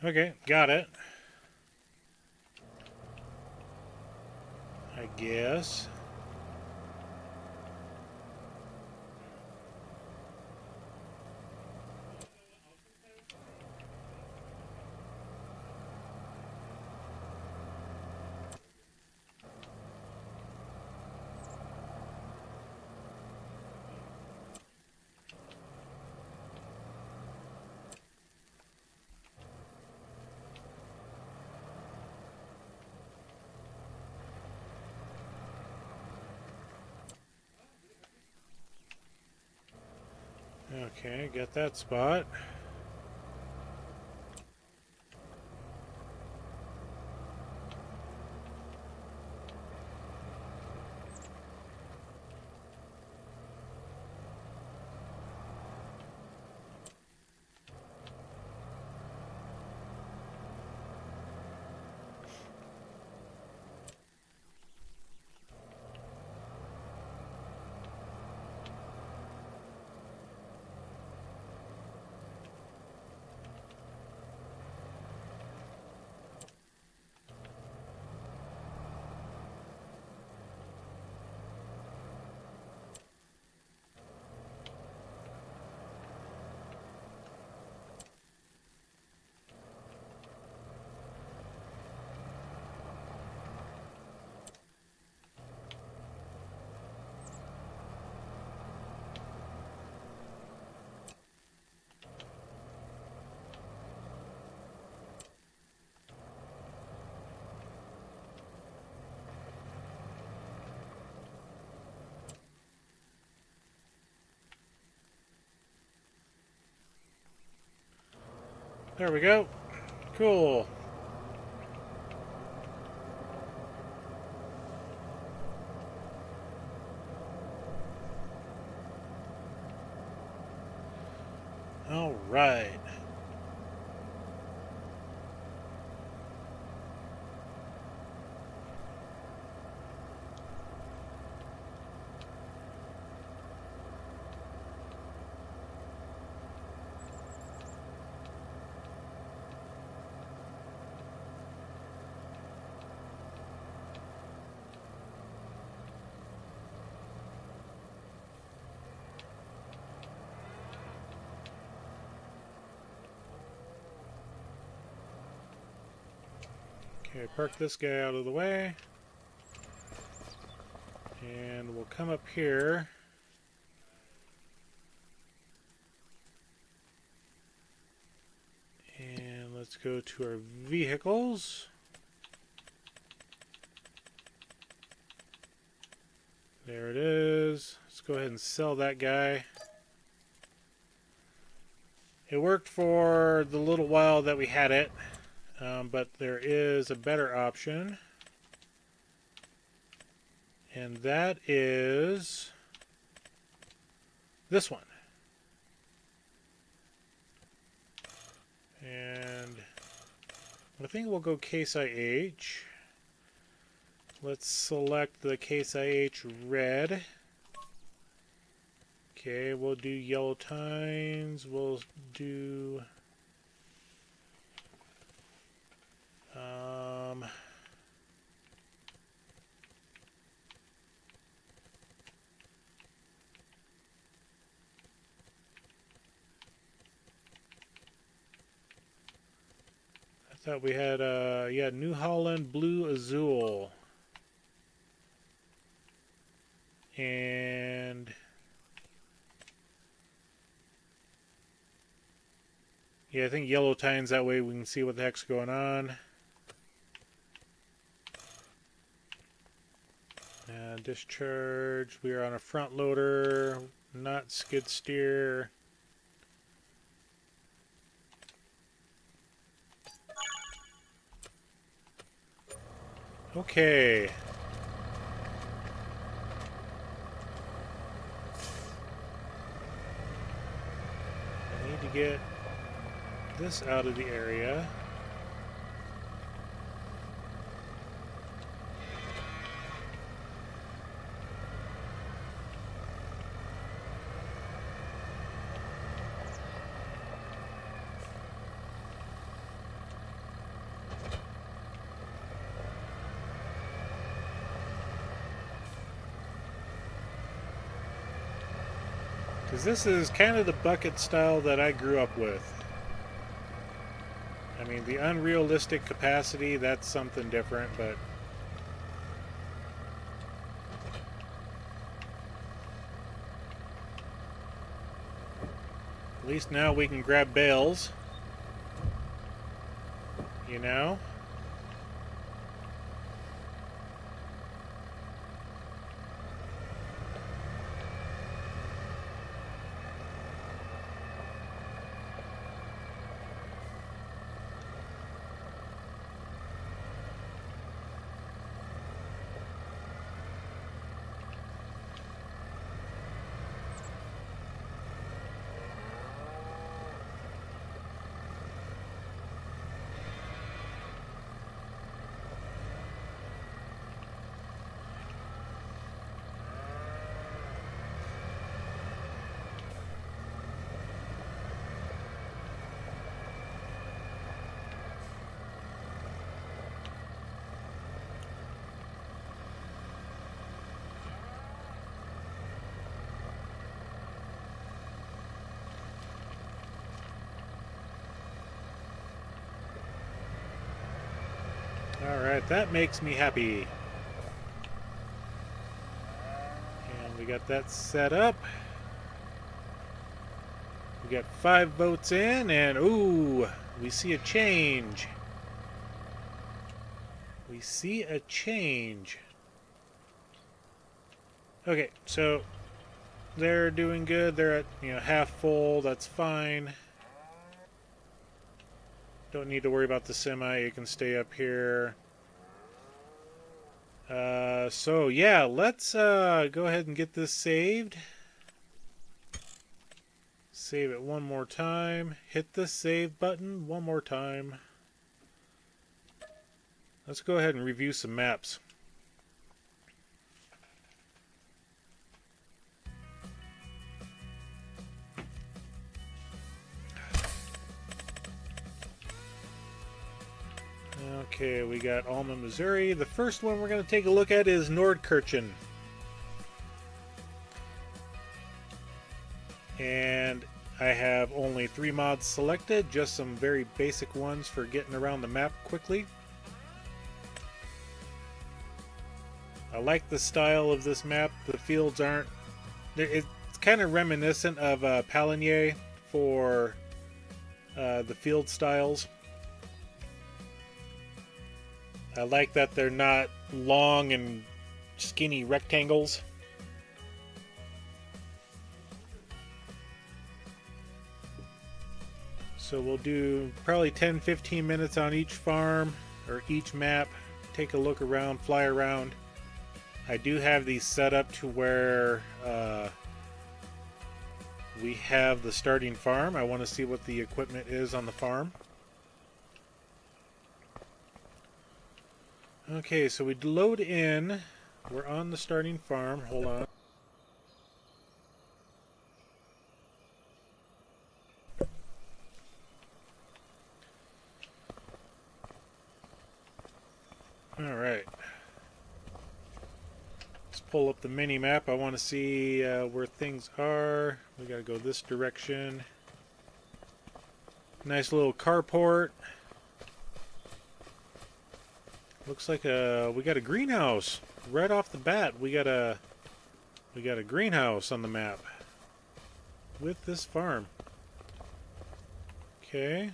Okay, got it. I guess. Okay, got that spot. There we go. Cool. All right. Okay, park this guy out of the way. And we'll come up here. And let's go to our vehicles. There it is. Let's go ahead and sell that guy. It worked for the little while that we had it. But there is a better option, and that is this one. And I think we'll go Case IH. Let's select the Case IH red. Okay, we'll do yellow tines. We'll do I thought we had yeah, New Holland Blue Azul. And yeah, I think yellow tines, that way we can see what the heck's going on. Discharge, we are on a front loader, not skid steer. Okay. I need to get this out of the area. Because this is kind of the bucket style that I grew up with. I mean, the unrealistic capacity, that's something different, but... At least now we can grab bales. You know? Alright, that makes me happy. And we got that set up. We got 5 votes in, and ooh, we see a change. We see a change. Okay, so they're doing good. They're at, half full. That's fine. Don't need to worry about the semi. You can stay up here. So yeah, let's go ahead and get this saved. Save it one more time. Hit the save button one more time. Let's go ahead and review some maps. Okay, we got Alma, Missouri. The first one we're going to take a look at is Nordkirchen. And I have only 3 mods selected, just some very basic ones for getting around the map quickly. I like the style of this map. The fields aren't... It's kind of reminiscent of Palinier for the field styles. I like that they're not long and skinny rectangles. So we'll do probably 10-15 minutes on each farm or each map. Take a look around, fly around. I do have these set up to where we have the starting farm. I want to see what the equipment is on the farm. Okay, so we load in. We're on the starting farm. Hold on. Alright. Let's pull up the mini map. I want to see where things are. We gotta go this direction. Nice little carport. Looks like we got a greenhouse right off the bat. We got a greenhouse on the map with this farm. Okay,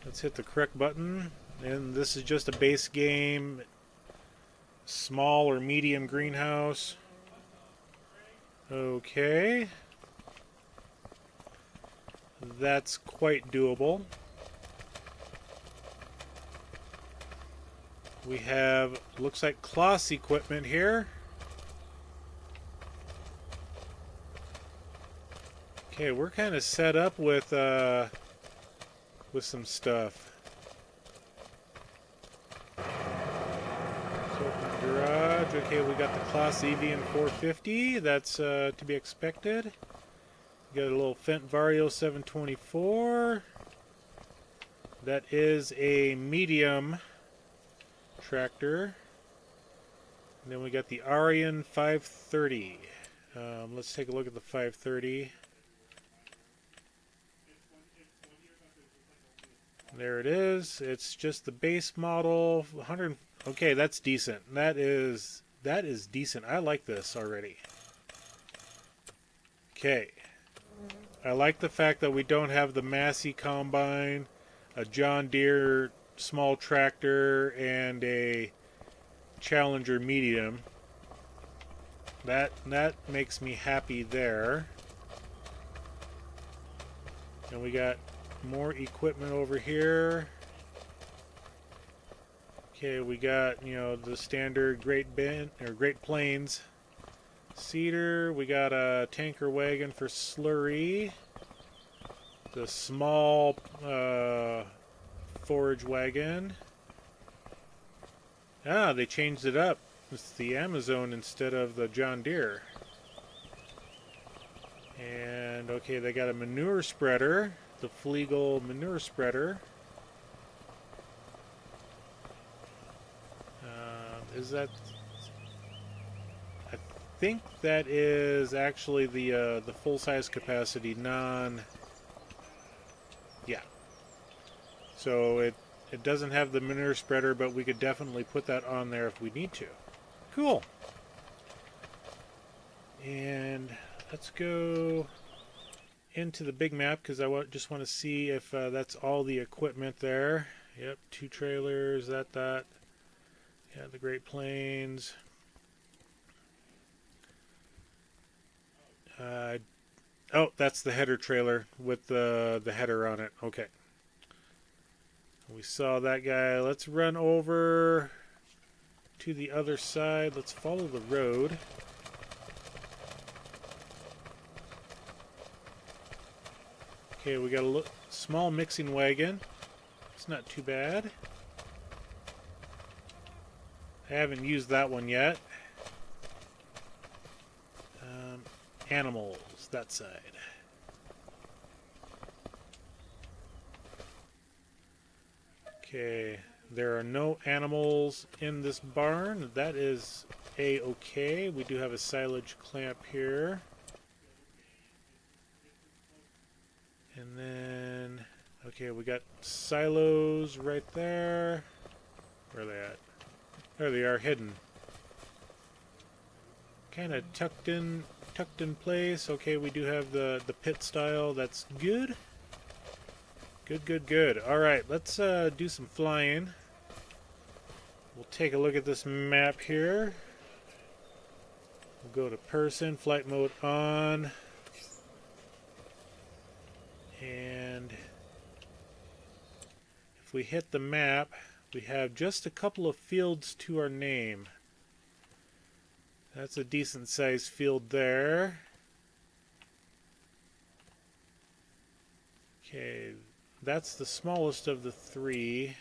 let's hit the correct button. And this is just a base game, small or medium greenhouse. Okay, that's quite doable. We have, looks like Kloss equipment here. Okay, we're kind of set up with some stuff. Let's open the garage. Okay, we got the Kloss EV 450. That's to be expected. We got a little Fendt Vario 724. That is a medium tractor. And then we got the Arian 530. Let's take a look at the 530. There it is. It's just the base model. 100. Okay, that's decent. That is decent. I like this already. Okay. I like the fact that we don't have the Massey combine, a John Deere small tractor, and a Challenger medium. That makes me happy there. And we got more equipment over here. Okay, we got, you know, the standard Great Plains seeder. We got a tanker wagon for slurry. The small forage wagon. Ah, they changed it up. It's the Amazon instead of the John Deere. And okay, they got a manure spreader, the Flegel manure spreader. Is that? I think that is actually the full size capacity non. Yeah. So it doesn't have the manure spreader, but we could definitely put that on there if we need to. Cool. And let's go into the big map because I just want to see if that's all the equipment there. Yep, 2 trailers, that. Yeah, the Great Plains. Oh, that's the header trailer with the header on it. Okay. We saw that guy. Let's run over to the other side. Let's follow the road. Okay, we got a small mixing wagon. It's not too bad. I haven't used that one yet. Animals, that side. Okay, there are no animals in this barn. That is a-okay. We do have a silage clamp here. And then, okay, we got silos right there. Where are they at? There they are, hidden. Kind of tucked in place. Okay, we do have the pit style. That's good. Good. All right, let's do some flying. We'll take a look at this map here. We'll go to person, flight mode on. And if we hit the map, we have just a couple of fields to our name. That's a decent sized field there. Okay, that's the smallest of the 3.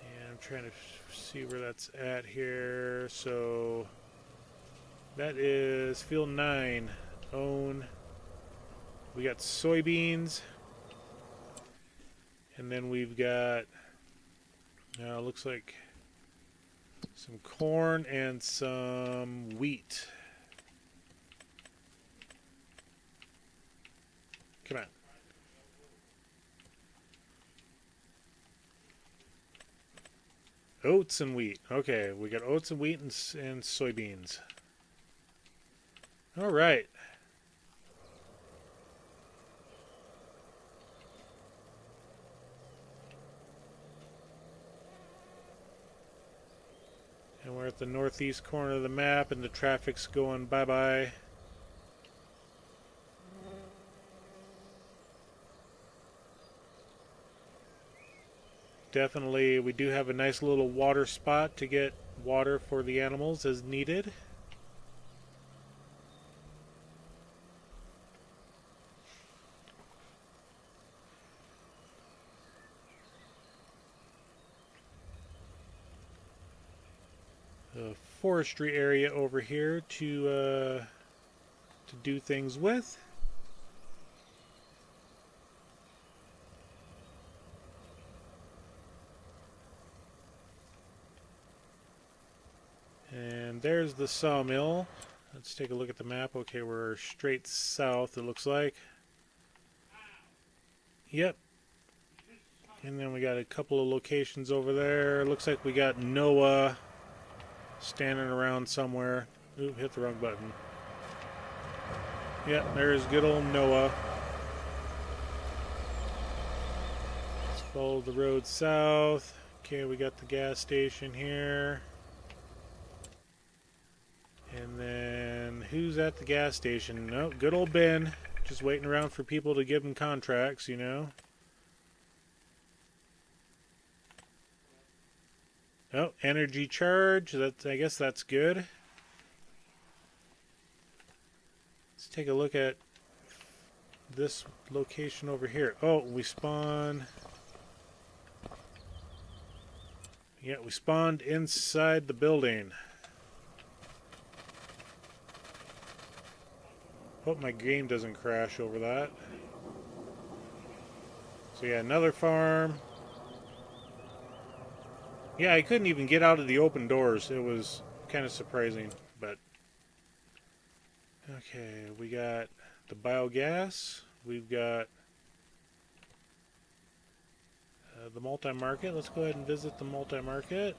And I'm trying to see where that's at here. So that is field 9. Own. We got soybeans. And then we've got, looks like some corn and some wheat. Come on. Oats and wheat. Okay, we got oats and wheat and soybeans. All right. And we're at the northeast corner of the map, and the traffic's going bye-bye. Definitely, we do have a nice little water spot to get water for the animals as needed. A forestry area over here to do things with. And there's the sawmill. Let's take a look at the map. Okay, we're straight south, it looks like. Yep. And then we got a couple of locations over there. Looks like we got Noah standing around somewhere. Ooh, hit the wrong button. Yep, there's good old Noah. Let's follow the road south. Okay, we got the gas station here. And then, who's at the gas station? No, good old Ben. Just waiting around for people to give him contracts, you know. Oh, energy charge. That's, I guess that's good. Let's take a look at this location over here. Oh, we spawn. Yeah, we spawned inside the building. Hope my game doesn't crash over that. So yeah, another farm. Yeah, I couldn't even get out of the open doors. It was kind of surprising, but... Okay, we got the biogas. We've got the multi-market. Let's go ahead and visit the multi-market.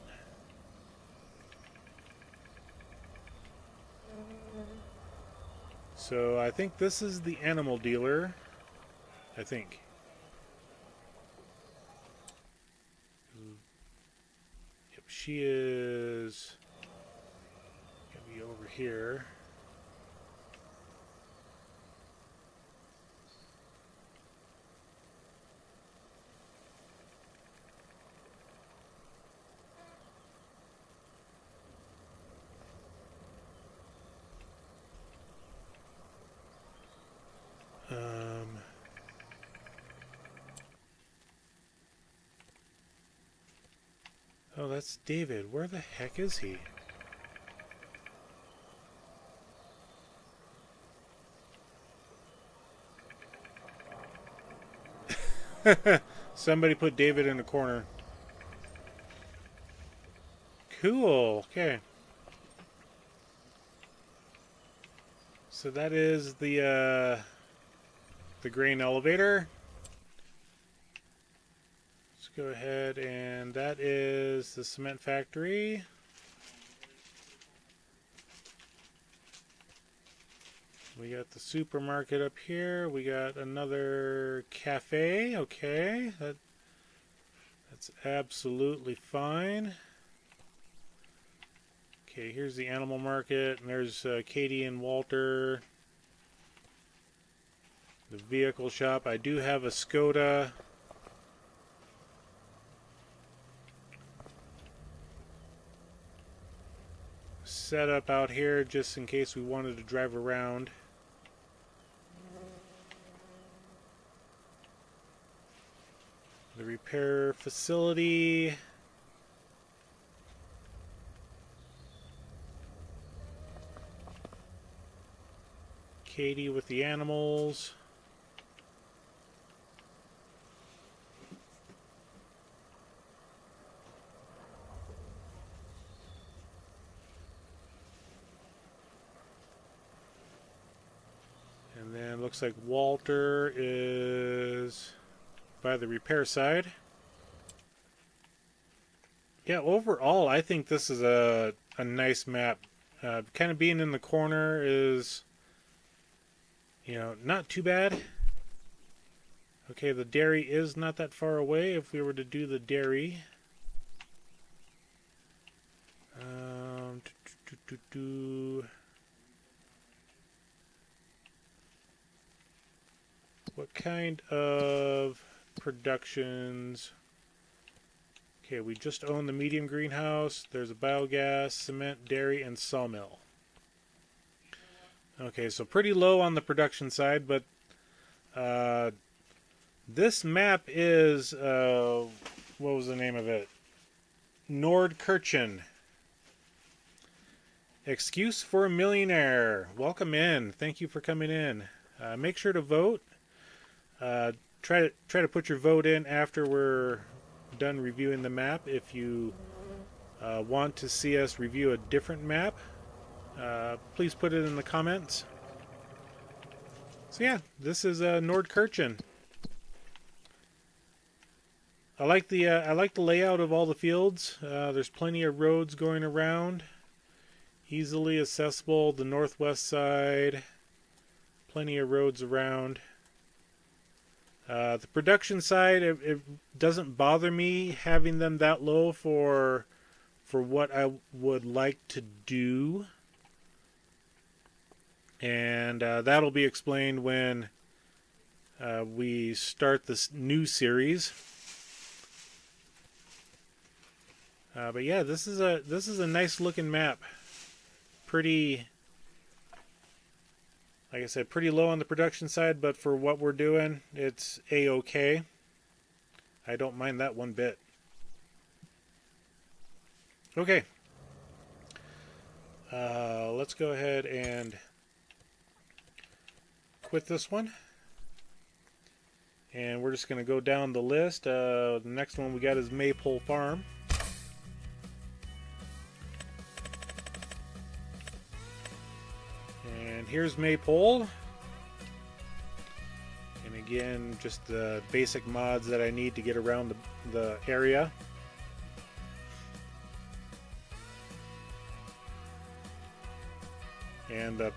So I think this is the animal dealer. I think. Yep, she is gonna be over here. Oh, that's David. Where the heck is he? Somebody put David in the corner. Cool. Okay. So that is the grain elevator. Let's go ahead, and that is the cement factory. We got the supermarket up here. We got another cafe. Okay, that's absolutely fine. Okay, here's the animal market, and there's Katie and Walter. The vehicle shop. I do have a Skoda. Set up out here just in case we wanted to drive around. The repair facility. Katie with the animals. And then looks like Walter is by the repair side. Yeah, overall I think this is a nice map. Kind of being in the corner is, you know, not too bad. Okay, the dairy is not that far away if we were to do the dairy. What kind of productions? Okay, we just own the medium greenhouse. There's a biogas, cement, dairy, and sawmill. Okay, so pretty low on the production side, but this map is, what was the name of it? Nordkirchen. Excuse for a millionaire. Welcome in. Thank you for coming in. Make sure to vote. Try to put your vote in after we're done reviewing the map. If you want to see us review a different map, please put it in the comments. So yeah, this is Nordkirchen. I like the layout of all the fields. There's plenty of roads going around, easily accessible. The northwest side, plenty of roads around. The production side, it doesn't bother me having them that low for what I would like to do, and that'll be explained when we start this new series. But yeah, this is a nice looking map. Pretty, like I said, pretty low on the production side, but for what we're doing, it's a-okay. I don't mind that one bit. Okay. Let's go ahead and quit this one. And we're just going to go down the list. The next one we got is Maypole Farm. And here's Maypole. And again, just the basic mods that I need to get around the area. And the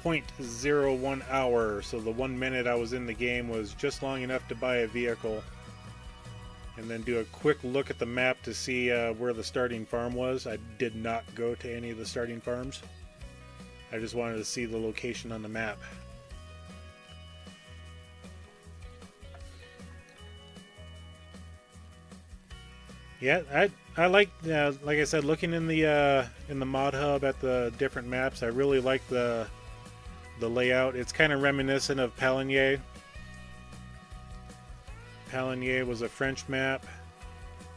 0.01 hour, so the 1 minute I was in the game was just long enough to buy a vehicle. And then do a quick look at the map to see where the starting farm was. I did not go to any of the starting farms. I just wanted to see the location on the map. Yeah, I like I said, looking in the mod hub at the different maps. I really like the layout. It's kind of reminiscent of Palanier. Palanier was a French map.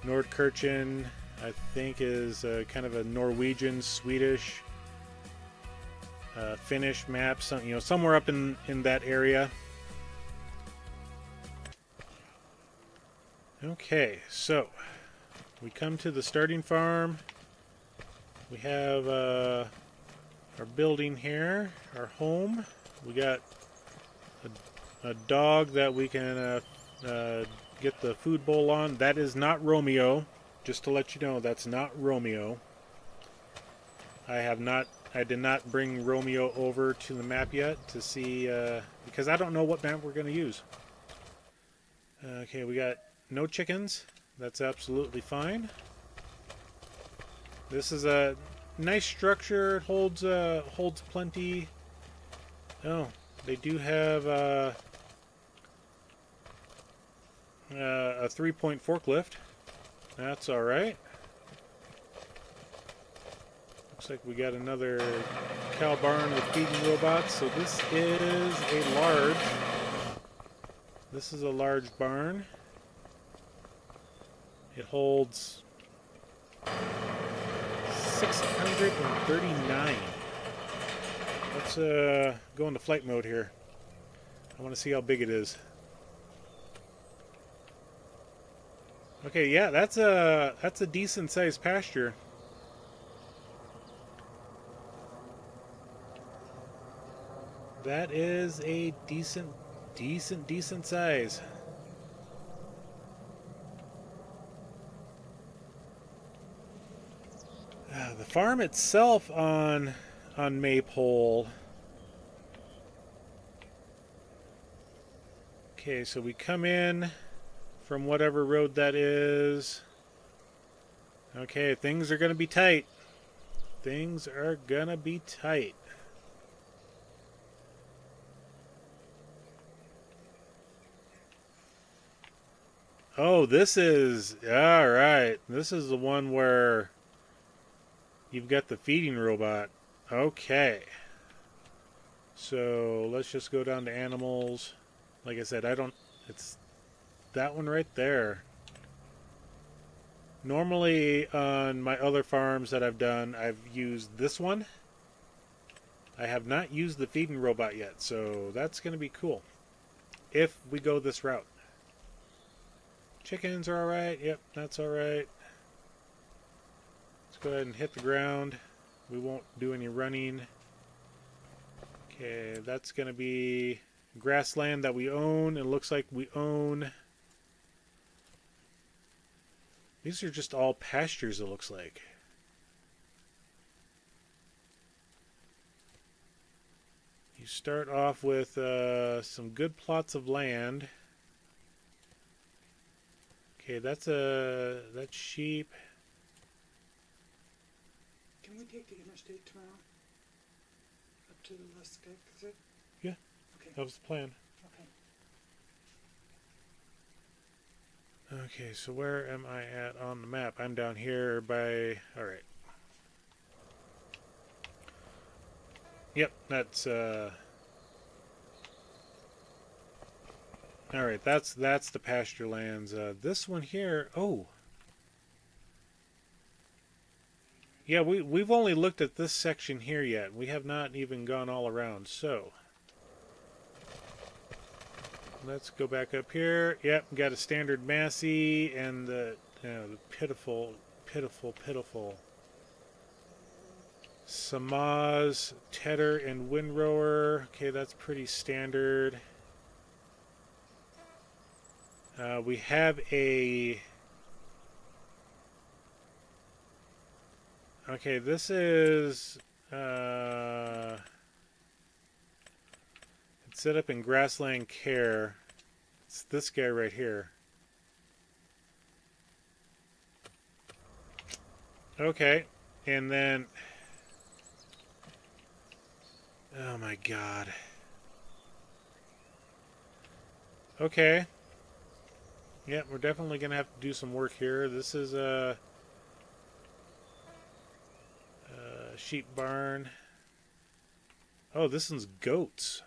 Nordkirchen, I think, is kind of a Norwegian, Swedish, Finnish map. Somewhere up in that area. Okay, so we come to the starting farm. We have our building here, our home. We got a dog that we can get the food bowl on. That is not Romeo. Just to let you know, that's not Romeo. I did not bring Romeo over to the map yet to see, because I don't know what map we're going to use. Okay, we got no chickens. That's absolutely fine. This is a nice structure. It holds plenty. Oh, they do have a 3-point forklift. That's all right. Looks like we got another cow barn with feeding robots. So this is a large barn. It holds 639. Let's go into flight mode here. I want to see how big it is. Okay, yeah, that's a decent sized pasture. That is a decent size. The farm itself on Maypole. Okay, so we come in from whatever road that is. Okay, things are gonna be tight. Things are gonna be tight. Oh, this is alright. This is the one where you've got the feeding robot. Okay. So let's just go down to animals. Like I said, it's that one right there. Normally on my other farms that I've done, I've used this one. I have not used the feeding robot yet, so that's going to be cool if we go this route. Chickens are alright. Yep, that's alright. Let's go ahead and hit the ground. We won't do any running. Okay, that's going to be grassland that we own. It looks like we own... These are just all pastures, it looks like. You start off with some good plots of land. Okay, that's sheep. Can we take the interstate tomorrow? Up to Waseca, is it? Yeah, okay. That was the plan. Okay. Okay, so where am I at on the map? I'm down here by... Alright. Yep, that's Alright, that's the pasture lands. This one here, oh. Yeah, we've only looked at this section here yet. We have not even gone all around, so let's go back up here. Yep, got a standard Massey and the pitiful Samaz, Tedder, and Windrower. Okay, that's pretty standard. We have a... Okay, this is... it's set up in Grassland Care. It's this guy right here. Okay, and then... Oh my god. Okay. Yeah, we're definitely going to have to do some work here. This is a sheep barn. Oh, this one's goats.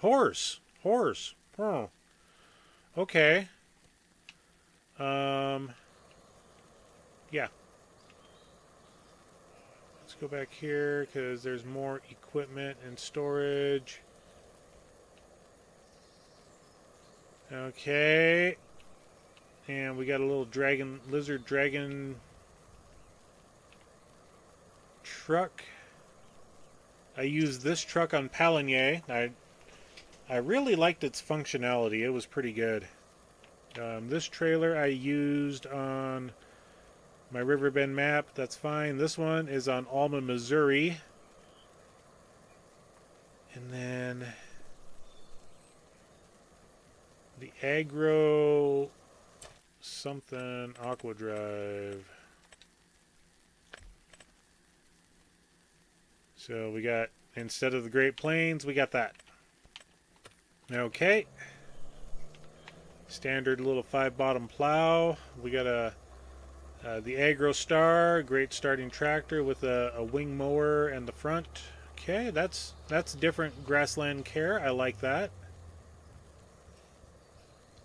Horse. Oh. Okay. Yeah. Let's go back here because there's more equipment and storage. Okay. And we got a little lizard dragon truck. I used this truck on Palinier. I really liked its functionality. It was pretty good. This trailer I used on my Riverbend map. That's fine. This one is on Alma, Missouri. And then the Agro something Aqua Drive. So we got, instead of the Great Plains, we got that. Okay. Standard little 5-bottom plow. We got the Agro Star, great starting tractor with a wing mower and the front. Okay, that's different grassland care. I like that.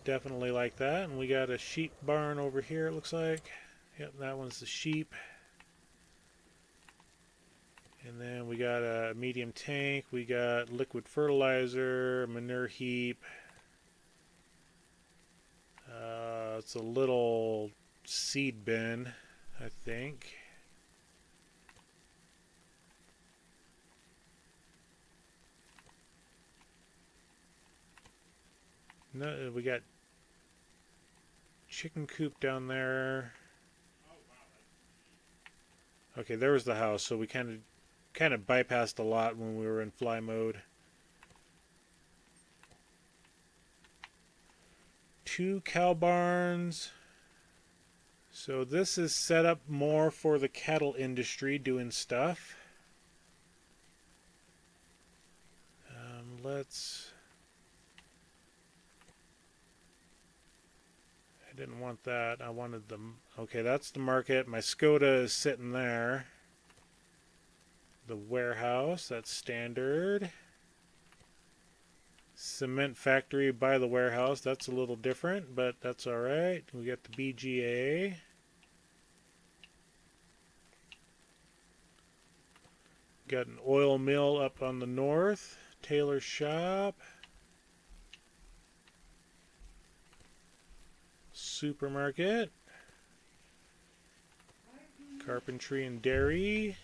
Definitely like that. And we got a sheep barn over here, it looks like. Yep, that one's the sheep. And then we got a medium tank. We got liquid fertilizer, manure heap. It's a little seed bin, I think. No, we got chicken coop down there. Okay, there was the house, so we kind of bypassed a lot when we were in fly mode. 2 cow barns. So this is set up more for the cattle industry doing stuff. I didn't want that. I wanted them. Okay, that's the market. My Skoda is sitting there. The warehouse, that's standard. Cement factory by the warehouse, that's a little different, but that's alright. We got the BGA. Got an oil mill up on the north. Tailor shop. Supermarket. Carpentry and dairy.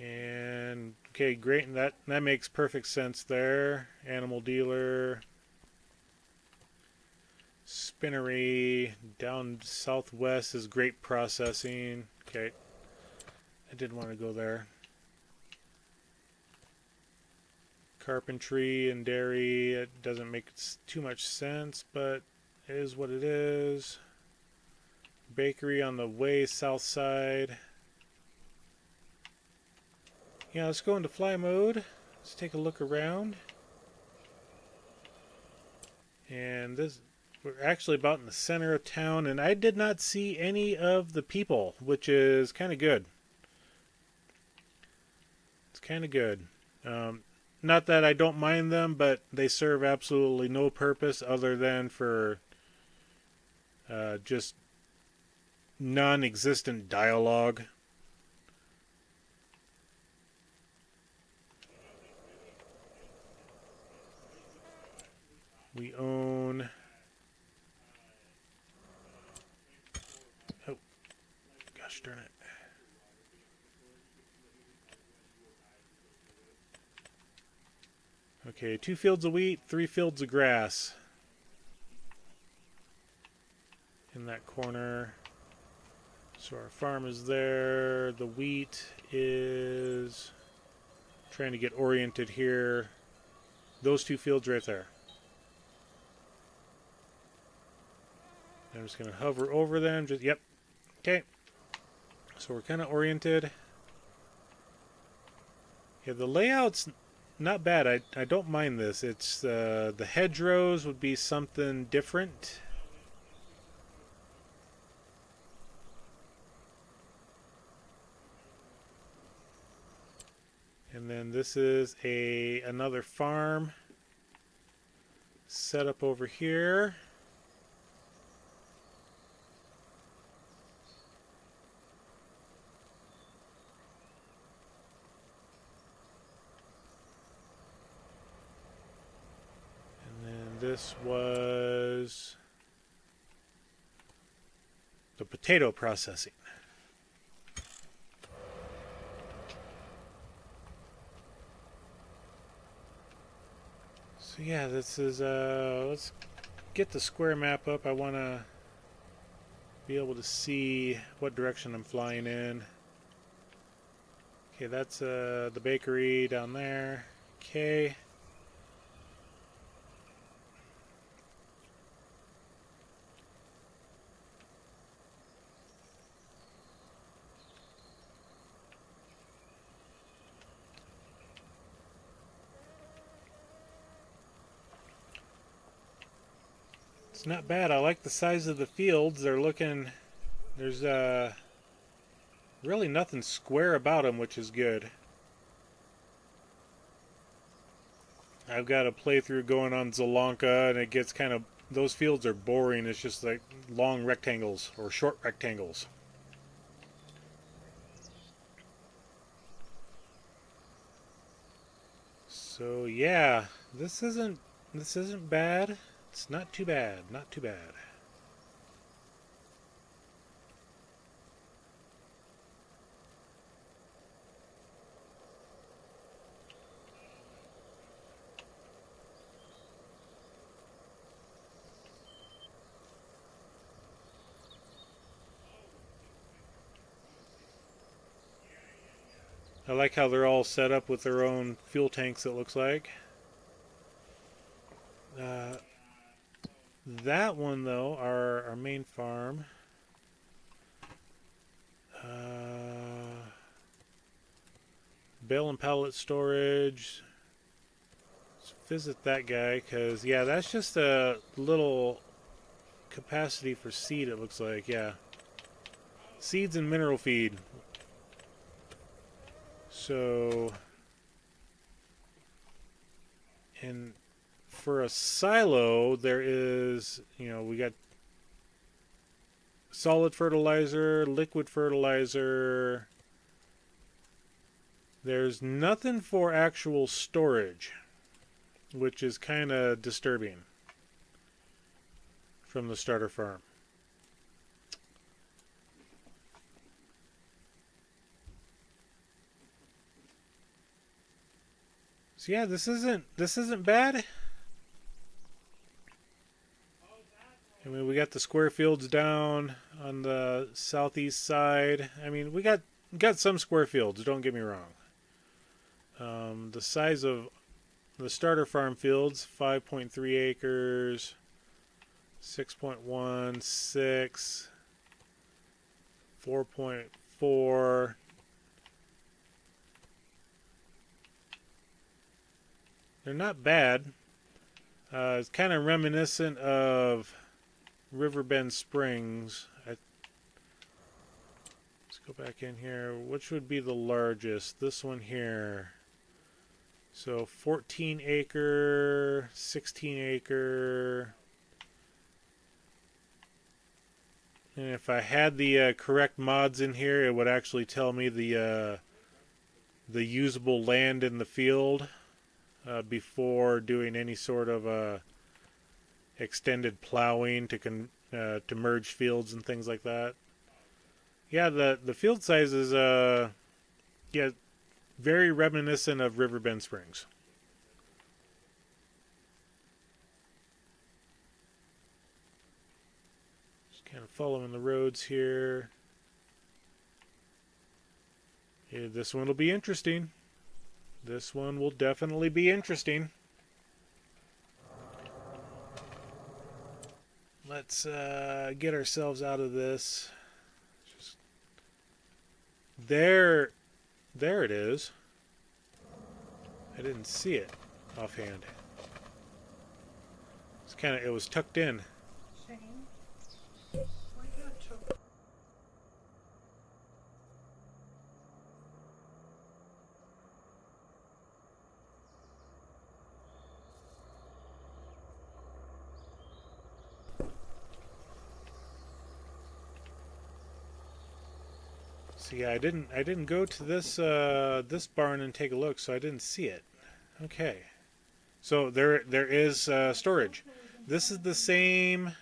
And okay, great, and that makes perfect sense there. Animal dealer, spinnery down southwest is grape processing. Okay, I didn't want to go there. Carpentry and dairy, it doesn't make too much sense, but it is what it is. Bakery on the way south side. Yeah, let's go into fly mode. Let's take a look around. And this, we're actually about in the center of town, and I did not see any of the people, which is kind of good. It's kind of good. Not that I don't mind them, but they serve absolutely no purpose other than for just non-existent dialogue. We own... Oh, gosh darn it. Okay, 2 fields of wheat, 3 fields of grass. In that corner. So our farm is there. The wheat is... Trying to get oriented here. Those 2 fields right there. I'm just going to hover over them. Just yep. Okay. So we're kind of oriented. Yeah, the layout's not bad. I don't mind this. It's the hedgerows would be something different. And then this is another farm set up over here. This was the potato processing. So yeah, this is let's get the square map up. I want to be able to see what direction I'm flying in. Okay, that's the bakery down there. Okay. It's not bad. I like the size of the fields. They're looking... There's really nothing square about them, which is good. I've got a playthrough going on Zelonka, and it gets kind of... Those fields are boring. It's just like long rectangles, or short rectangles. So yeah, this isn't bad. It's not too bad, not too bad. I like how they're all set up with their own fuel tanks, it looks like. That one, though, our main farm. Bale and pallet storage. Let's visit that guy, because, yeah, that's just a little capacity for seed, it looks like, yeah. Seeds and mineral feed. So, and for a silo, there is, you know, we got solid fertilizer, liquid fertilizer. There's nothing for actual storage, which is kind of disturbing from the starter farm. So yeah, this isn't bad. I mean, we got the square fields down on the southeast side. I mean, we got some square fields, don't get me wrong. The size of the starter farm fields, 5.3 acres, 6.16, 4.4. They're not bad. It's kind of reminiscent of Riverbend Springs. Let's go back in here. Which would be the largest? This one here. So 14 acre, 16 acre. And if I had the correct mods in here, it would actually tell me the usable land in the field before doing any sort of extended plowing to merge fields and things like that. Yeah, the field size is yeah, very reminiscent of Riverbend Springs. Just kind of following the roads here. Yeah, this one will be interesting. This one will definitely be interesting. Let's get ourselves out of this. Just there it is. I didn't see it offhand. It was tucked in. Shane, why not took? See, I didn't go to this this barn and take a look, so I didn't see it. Okay, so there is storage. This is the same.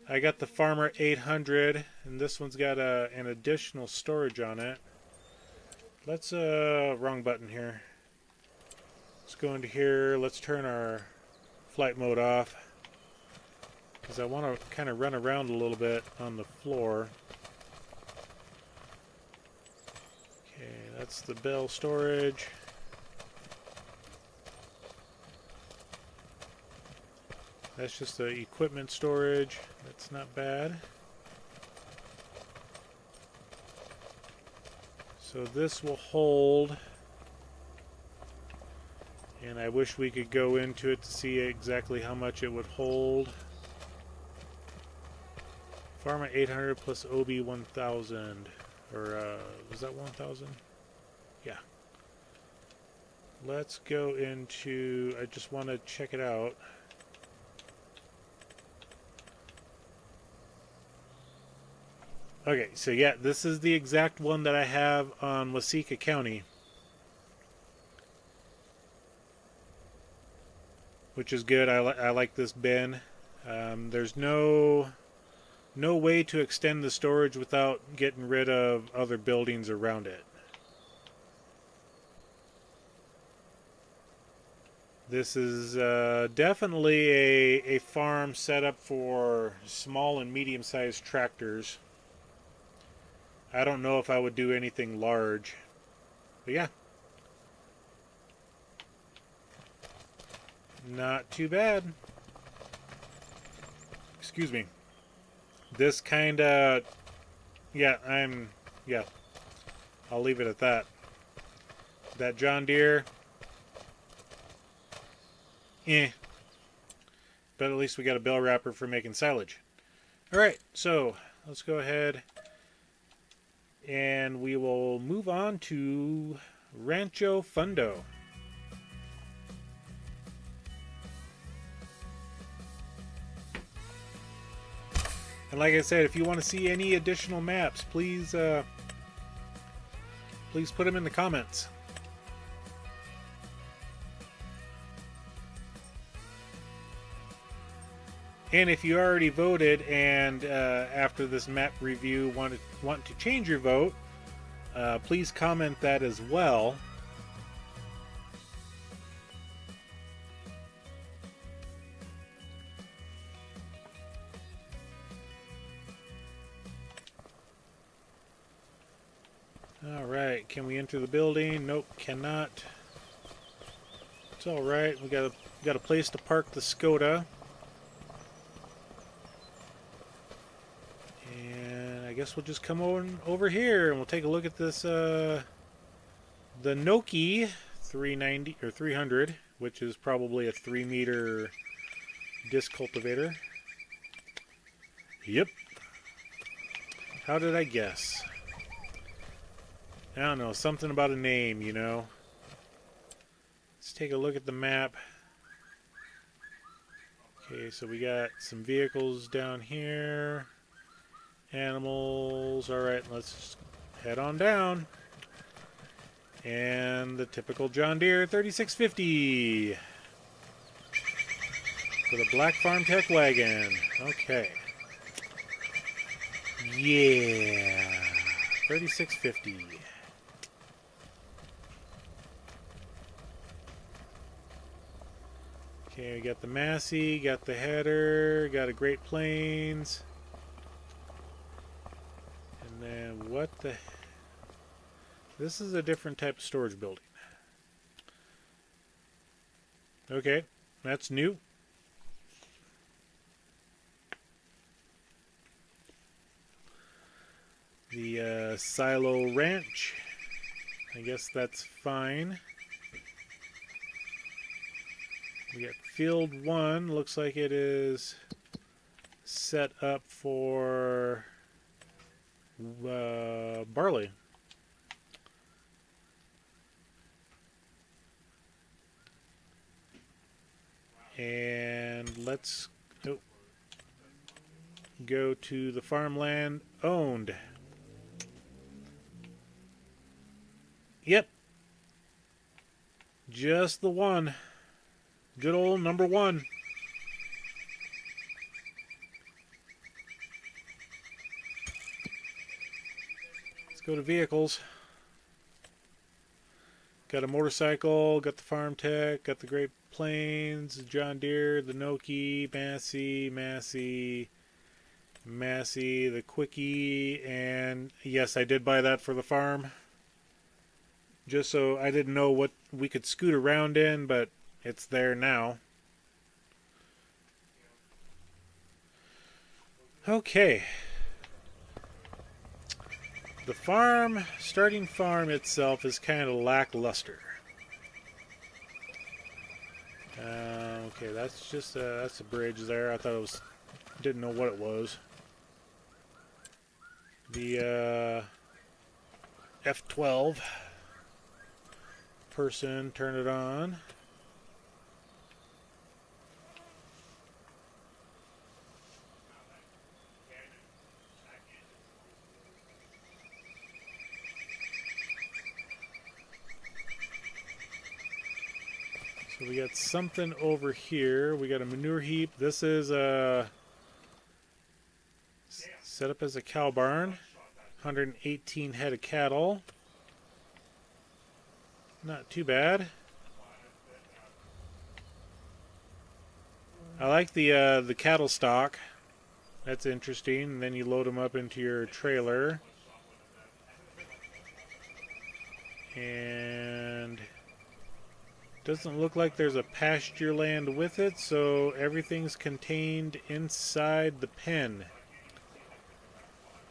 I got the Farmer 800, and this one's got an additional storage on it. Let's wrong button here. Let's go into here. Let's turn our flight mode off because I want to kind of run around a little bit on the floor. Okay, that's the bell storage. That's just the equipment storage. That's not bad. So this will hold. And I wish we could go into it to see exactly how much it would hold. Pharma 800 plus OB 1000. Or was that 1000? Yeah. Let's go into, I just want to check it out. Okay, so yeah, this is the exact one that I have on Waseca County, which is good. I like this bin. There's no way to extend the storage without getting rid of other buildings around it. This is definitely a farm set up for small and medium-sized tractors. I don't know if I would do anything large, but yeah. Not too bad. Excuse me. This kind of, yeah, I'll leave it at that. That John Deere, but at least we got a bell wrapper for making silage. Alright, so let's go ahead and we will move on to Rancho Fundo. And like I said, if you want to see any additional maps, please put them in the comments. And if you already voted and after this map review want to change your vote, please comment that as well. Can we enter the building? Nope, cannot. It's all right. We got a place to park the Skoda. And I guess we'll just come over here and we'll take a look at this the Noki 390 or 300, which is probably a 3-meter disc cultivator. Yep. How did I guess? I don't know, something about a name, you know. Let's take a look at the map. Okay, so we got some vehicles down here. Animals. Alright, let's just head on down. And the typical John Deere 3650. For the Black Farm Tech wagon. Okay. Yeah. 3650. Okay, we got the Massey, got the header, got a Great Plains. And then what the... This is a different type of storage building. Okay, that's new. The Silo Ranch. I guess that's fine. We got Field 1. Looks like it is set up for barley. And let's go to the farmland owned. Yep. Just the one. Good old number 1. Let's go to vehicles. Got a motorcycle, got the Farm Tech, got the Great Plains, John Deere, the Noki, Massey, the Quickie, and yes, I did buy that for the farm. Just so I didn't know what we could scoot around in, but it's there now. Okay. The starting farm itself is kind of lackluster. Okay, that's just that's a bridge there. I thought it was, didn't know what it was. The F12 person, turn it on. So we got something over here. We got a manure heap. This is set up as a cow barn. 118 head of cattle. Not too bad. I like the cattle stock. That's interesting. And then you load them up into your trailer. And doesn't look like there's a pasture land with it, so everything's contained inside the pen.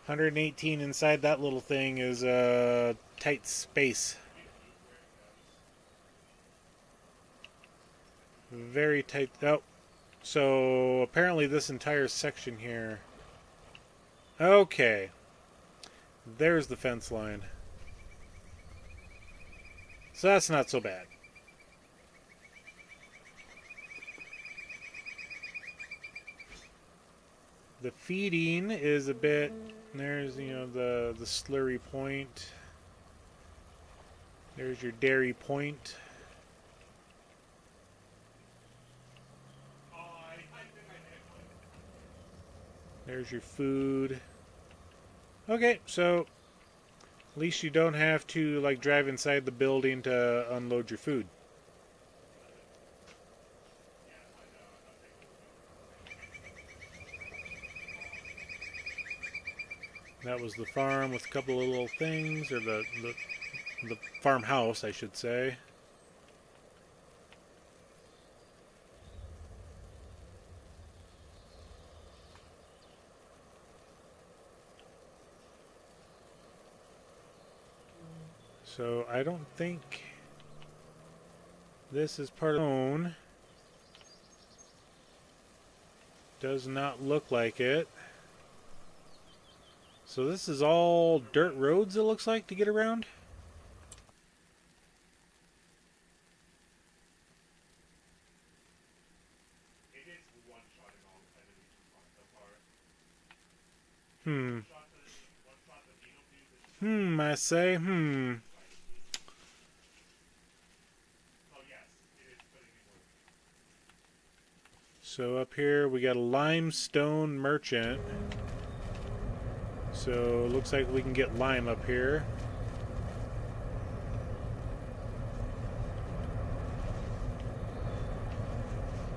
118 inside that little thing is a tight space. Very tight. Oh, so apparently this entire section here. Okay. There's the fence line. So that's not so bad. The feeding is a bit, there's, you know, the slurry point. There's your dairy point. There's your food. Okay, so at least you don't have to like drive inside the building to unload your food. That was the farm with a couple of little things, or the the farmhouse, I should say. So I don't think this is part of the zone. Does not look like it. So this is all dirt roads, it looks like, to get around. It is one-shotting all the enemies so far. Hmm. One-shot the needle dude. I say, Oh yes, it is putting in work. So up here we got a limestone merchant. So looks like we can get lime up here.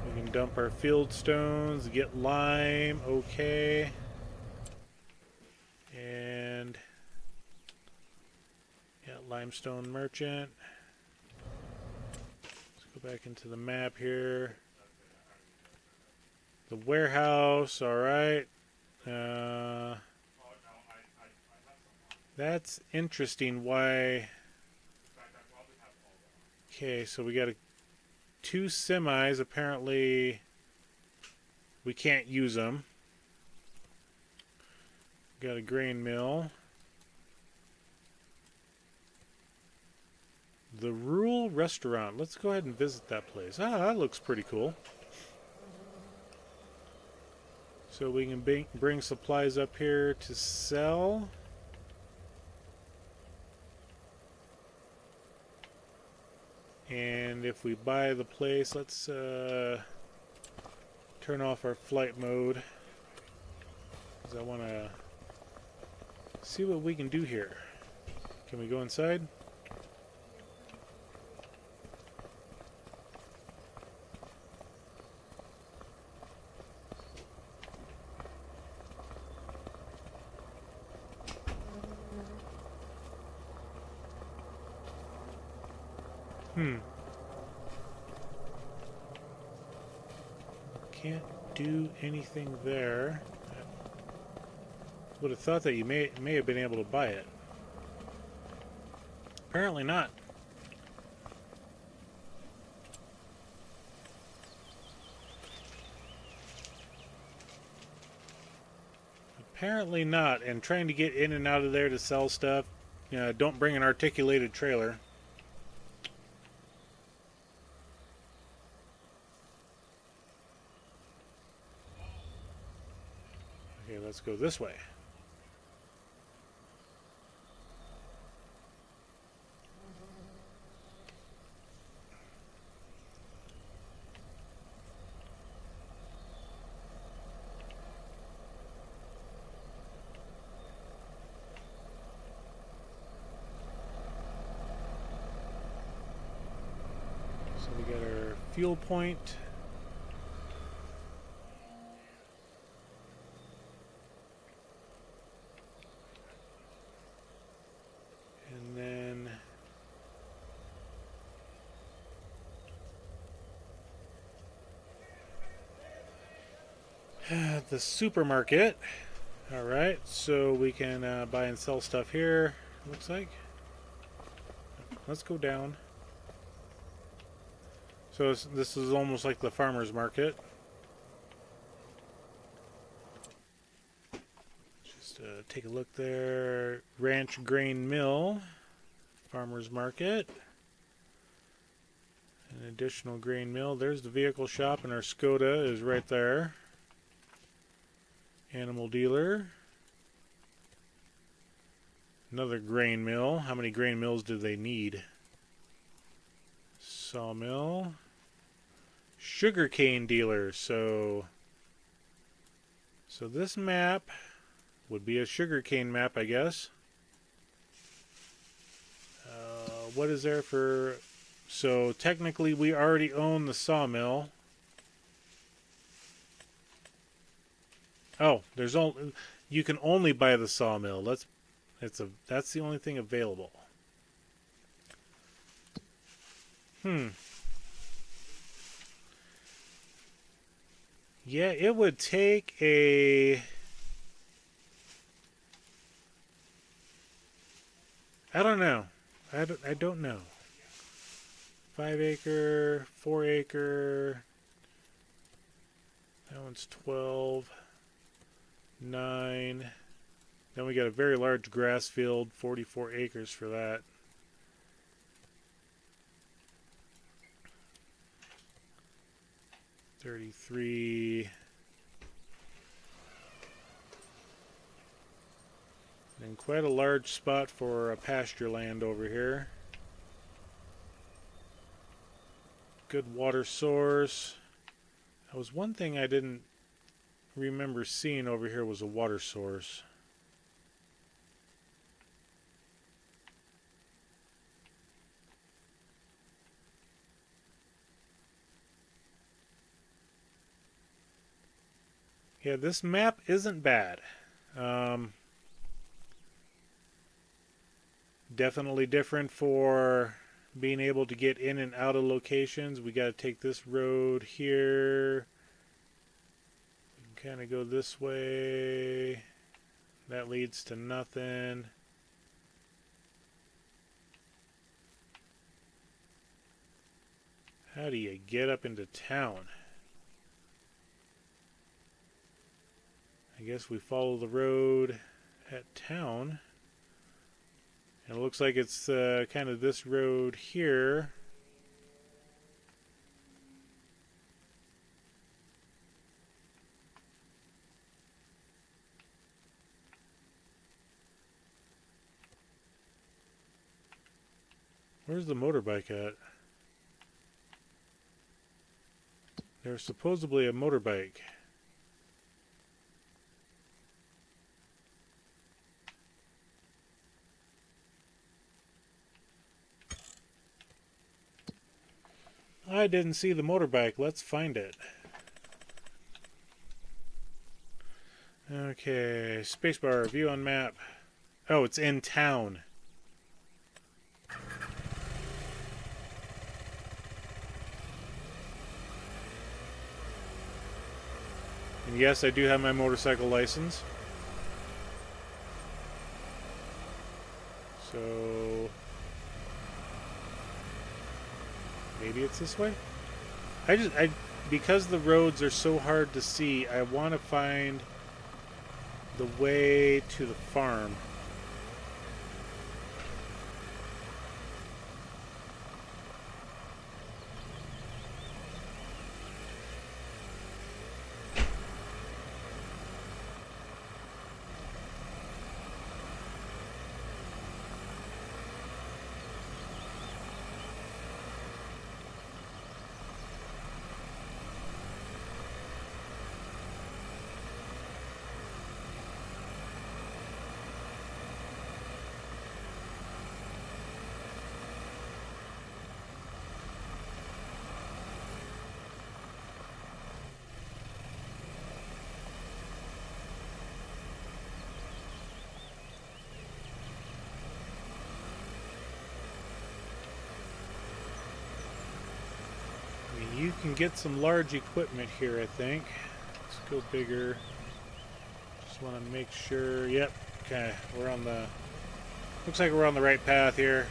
We can dump our field stones, get lime, okay. And yeah, limestone merchant. Let's go back into the map here. The warehouse, alright. That's interesting. Why? Okay, so we got two semis. Apparently, we can't use them. Got a grain mill. The Rural Restaurant. Let's go ahead and visit that place. Ah, that looks pretty cool. So we can bring supplies up here to sell. And if we buy the place, let's turn off our flight mode, because I want to see what we can do here. Can we go inside? Can't do anything there. Would have thought that you may have been able to buy it. Apparently not. Apparently not. And trying to get in and out of there to sell stuff, don't bring an articulated trailer. Okay, let's go this way. So we got our fuel point. And then the supermarket. Alright, so we can buy and sell stuff here, looks like. Let's go down. So this is almost like the farmer's market. Just take a look there. Ranch Grain Mill, farmer's market. An additional grain mill. There's the vehicle shop, and our Skoda is right there. Animal dealer. Another grain mill. How many grain mills do they need? Sawmill. Sugarcane dealer. So this map would be a sugarcane map, I guess. What is there for... So technically we already own the sawmill. Oh, there's only... You can only buy the sawmill. That's the only thing available. Yeah, it would take a... I don't know. I don't know. 5 acre, 4 acre. That one's 12. 9. Then we got a very large grass field, 44 acres for that. $33. And quite a large spot for a pasture land over here. Good water source. That was one thing I didn't remember seeing over here was a water source. Yeah, this map isn't bad. Definitely different for being able to get in and out of locations. We got to take this road here. Kind of go this way. That leads to nothing. How do you get up into town? I guess we follow the road at town. And it looks like it's kind of this road here. Where's the motorbike at? There's supposedly a motorbike. I didn't see the motorbike. Let's find it. Okay, spacebar, view on map. Oh, it's in town. And yes, I do have my motorcycle license. So maybe it's this way? Because the roads are so hard to see, I want to find the way to the farm. You can get some large equipment here, I think. Let's go bigger. Just want to make sure. Yep. Okay, we're on the... Looks like we're on the right path here.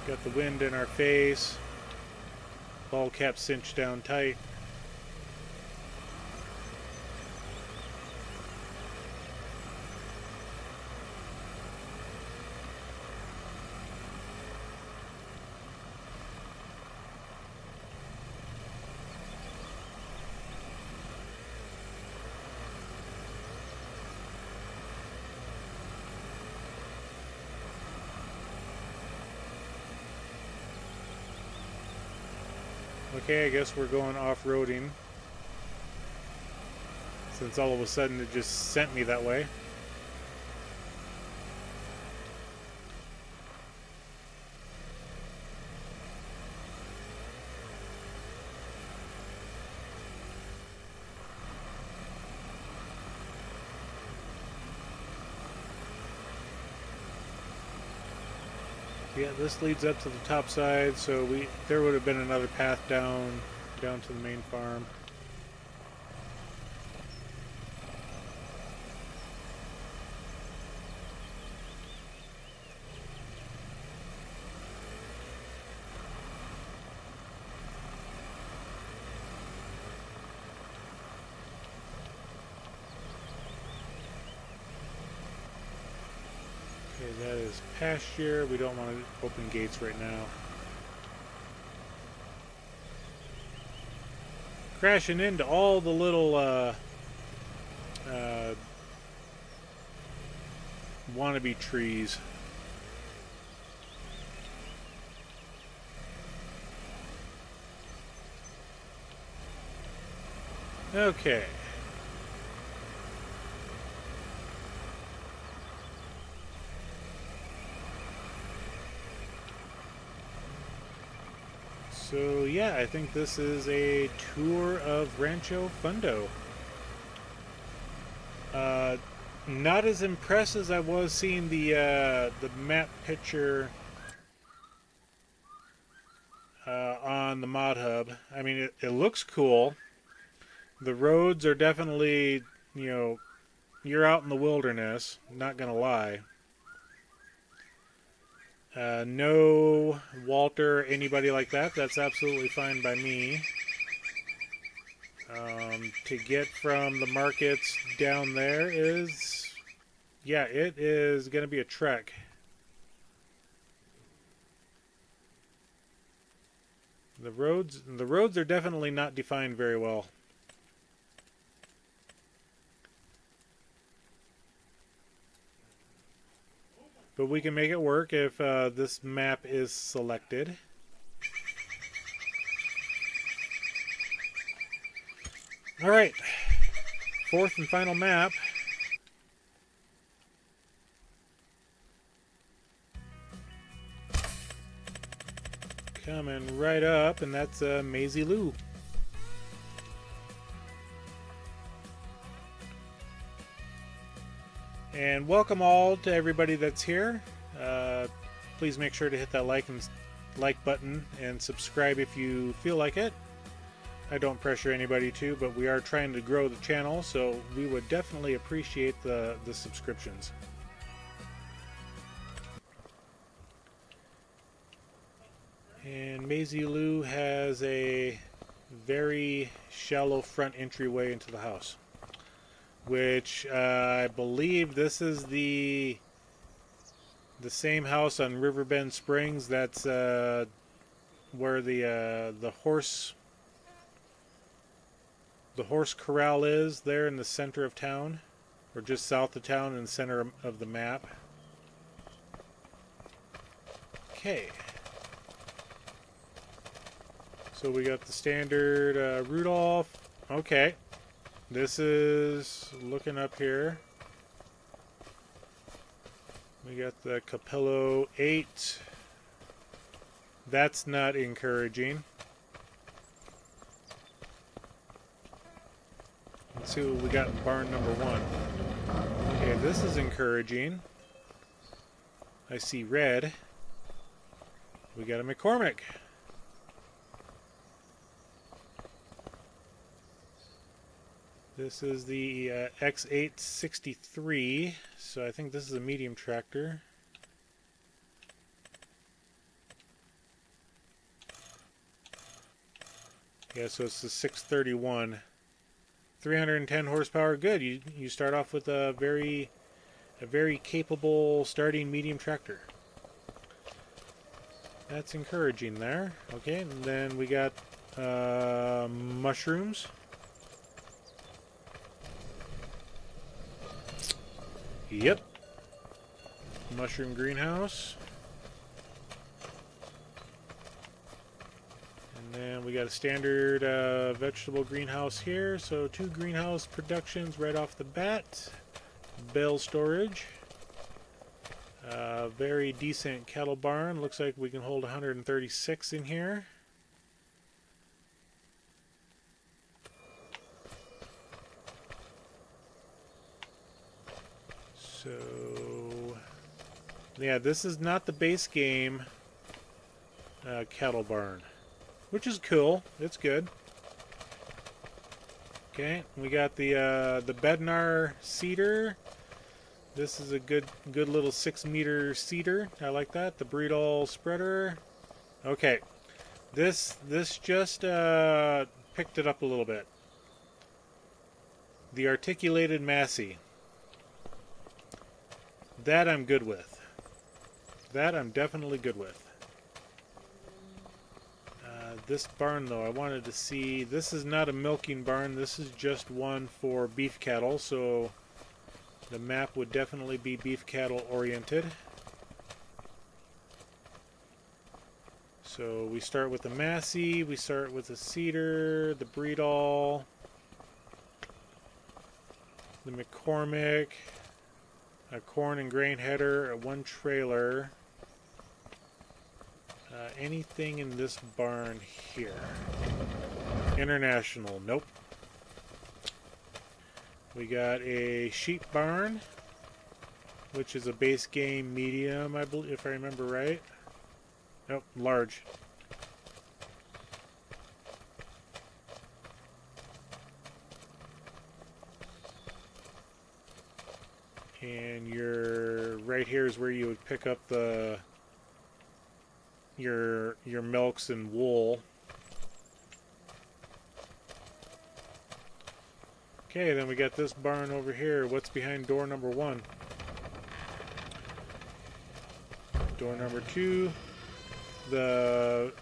Got the wind in our face. Ball cap cinched down tight. Okay, I guess we're going off-roading. Since all of a sudden it just sent me that way. Yeah, this leads up to the top side, so there would have been another path down to the main farm. Okay, that is pasture. We don't want to open gates right now. Crashing into all the little wannabe trees. Okay. So yeah, I think this is a tour of Rancho Fundo. Not as impressed as I was seeing the map picture on the mod hub. I mean, it looks cool. The roads are definitely, you know, you're out in the wilderness, not gonna lie. No Walter, anybody like that, that's absolutely fine by me. To get from the markets down there is, yeah, it is going to be a trek. The roads are definitely not defined very well. But we can make it work if this map is selected. Alright, fourth and final map. Coming right up, and that's Maisie Lou. And welcome all to everybody that's here. Please make sure to hit that like button and subscribe if you feel like it. I don't pressure anybody to, but we are trying to grow the channel, so we would definitely appreciate the subscriptions. And Maisie Lou has a very shallow front entryway into the house, which I believe this is the same house on Riverbend Springs. That's where the horse corral is, there in the center of town, or just south of town in the center of the map. Okay. So we got the standard Rudolph. Okay. This is looking up here. We got the Capello 8. That's not encouraging. Let's see what we got in barn number 1. Okay, this is encouraging. I see red. We got a McCormick. This is the X863, so I think this is a medium tractor. Yeah, so it's the 631. 310 horsepower, good. You start off with a very capable starting medium tractor. That's encouraging there. Okay, and then we got mushrooms. Yep. Mushroom greenhouse. And then we got a standard vegetable greenhouse here. So 2 greenhouse productions right off the bat. Bale storage. Very decent cattle barn. Looks like we can hold 136 in here. So yeah, this is not the base game cattle barn, which is cool. It's good. Okay, we got the Bednar seeder. This is a good little 6-meter seeder. I like that. The Breedall spreader. Okay, this just picked it up a little bit. The articulated Massey. That I'm good with. That I'm definitely good with. This barn, though, I wanted to see. This is not a milking barn. This is just one for beef cattle, so the map would definitely be beef cattle oriented. So we start with the Massey, we start with the Cedar, the Breedall, the McCormick, a corn and grain header, one trailer. Anything in this barn here? International, nope. We got a sheep barn, which is a base game medium, I believe, if I remember right. Nope, large. And your right here is where you would pick up the your milks and wool. Okay, then we got this barn over here. What's behind door number 1? Door number 2, the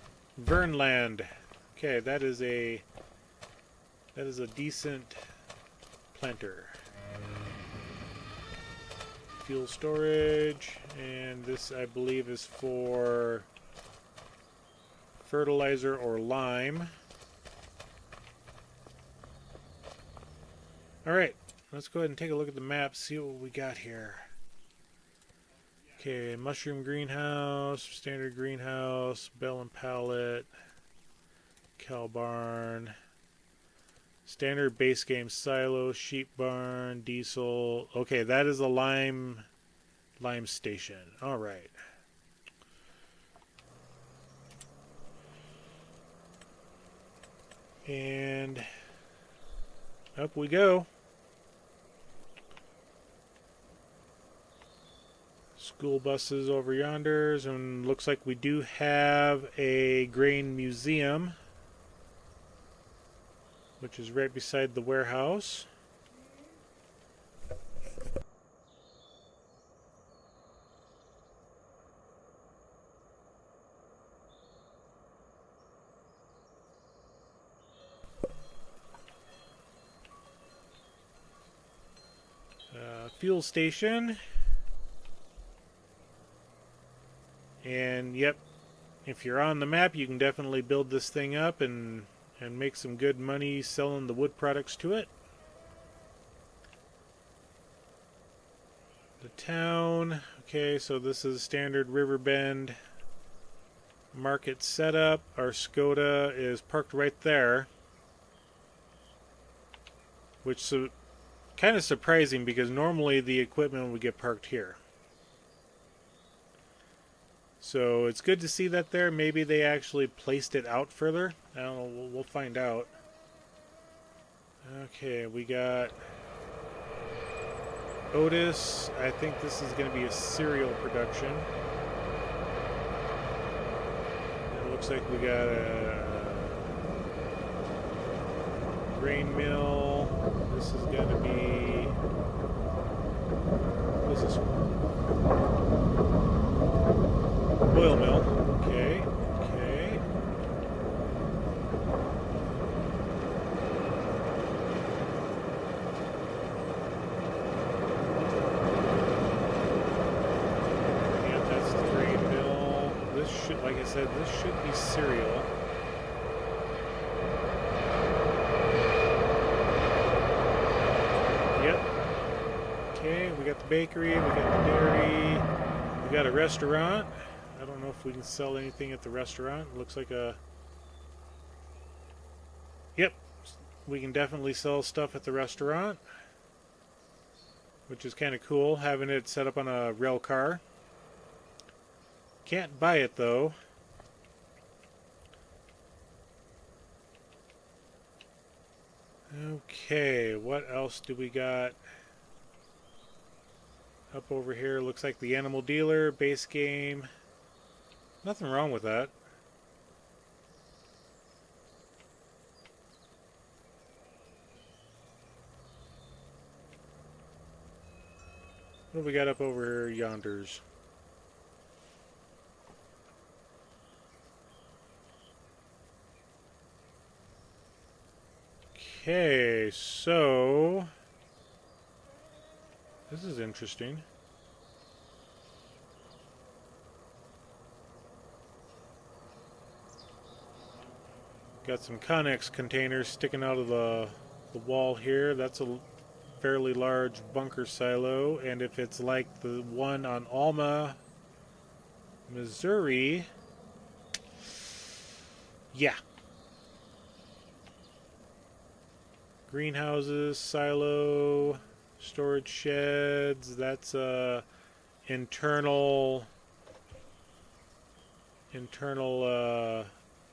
Vernland. Okay, that is a decent planter. Fuel storage, and this I believe is for fertilizer or lime. Alright, let's go ahead and take a look at the map, see what we got here. Okay, mushroom greenhouse, standard greenhouse, bell and pallet, cow barn, standard base game silo, sheep barn, diesel. Okay, that is a lime station. Alright. And up we go. School buses over yonder, and looks like we do have a grain museum, which is right beside the warehouse. Fuel station. And yep, if you're on the map, you can definitely build this thing up and make some good money selling the wood products to it. The town. Okay, so this is standard Riverbend market setup. Our Skoda is parked right there, which is kind of surprising because normally the equipment would get parked here. So it's good to see that there. Maybe they actually placed it out further. I don't know. We'll find out. Okay, we got Otis. I think this is going to be a cereal production. It looks like we got a grain mill. This is going to be... What's this one? Oil mill. Okay. Okay. Yeah, that's the grain mill. This should, like I said, this should be cereal. Yep. Okay, we got the bakery, we got the dairy, we got a restaurant. I don't know if we can sell anything at the restaurant. It looks like a... Yep, we can definitely sell stuff at the restaurant, which is kind of cool, having it set up on a rail car. Can't buy it though. Okay, what else do we got? Up over here, looks like the Animal Dealer, base game. Nothing wrong with that. What do we got up over here yonders? Okay, so this is interesting. Got some Connex containers sticking out of the wall here. That's a fairly large bunker silo, and if it's like the one on Alma, Missouri, yeah. Greenhouses, silo, storage sheds, that's a internal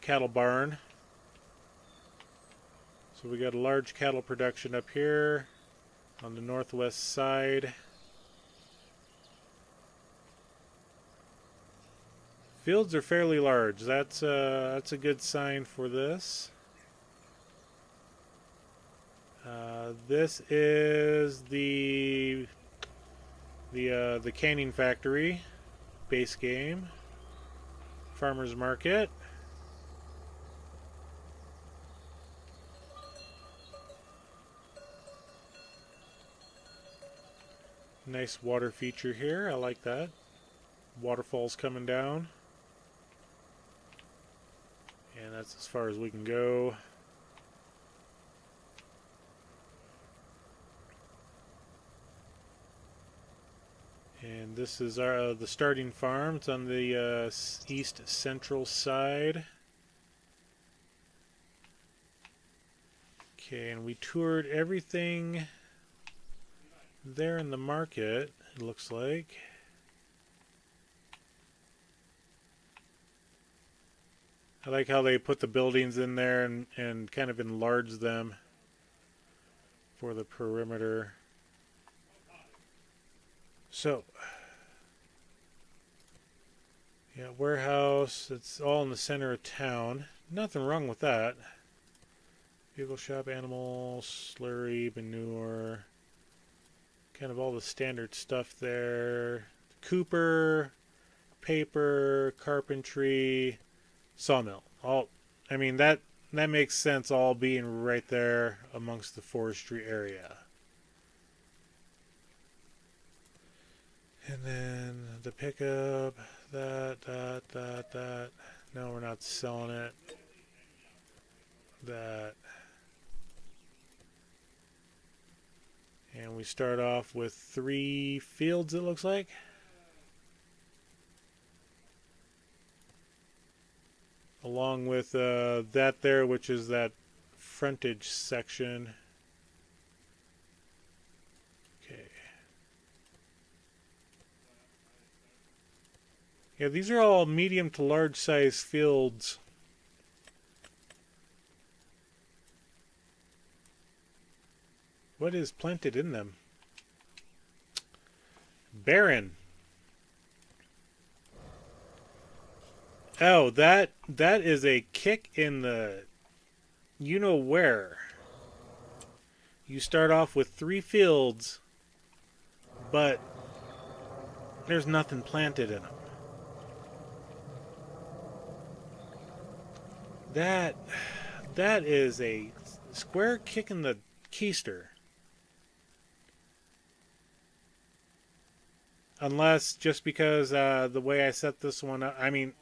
cattle barn. So we got a large cattle production up here on the northwest side. Fields are fairly large. That's a good sign for this. This is the canning factory base game, farmers market. Nice water feature here. I like that. Waterfalls coming down. And that's as far as we can go. And this is the starting farm. It's on the east central side. Okay, and we toured everything there in the market, it looks like. I like how they put the buildings in there and kind of enlarge them for the perimeter. So, yeah, warehouse, it's all in the center of town. Nothing wrong with that. Vehicle shop, animal, slurry, manure. Kind of all the standard stuff there. Cooper, paper, carpentry, sawmill. All, I mean, that makes sense, all being right there amongst the forestry area. And then the pickup, that. No, we're not selling it. That. And we start off with 3 fields, it looks like. Along with that there, which is that frontage section. Okay. Yeah, these are all medium to large size fields. What is planted in them? Barren. Oh, that is a kick in the you know where. You start off with 3 fields, but there's nothing planted in them. That is a square kick in the keister. Unless just because the way I set this one up, I mean,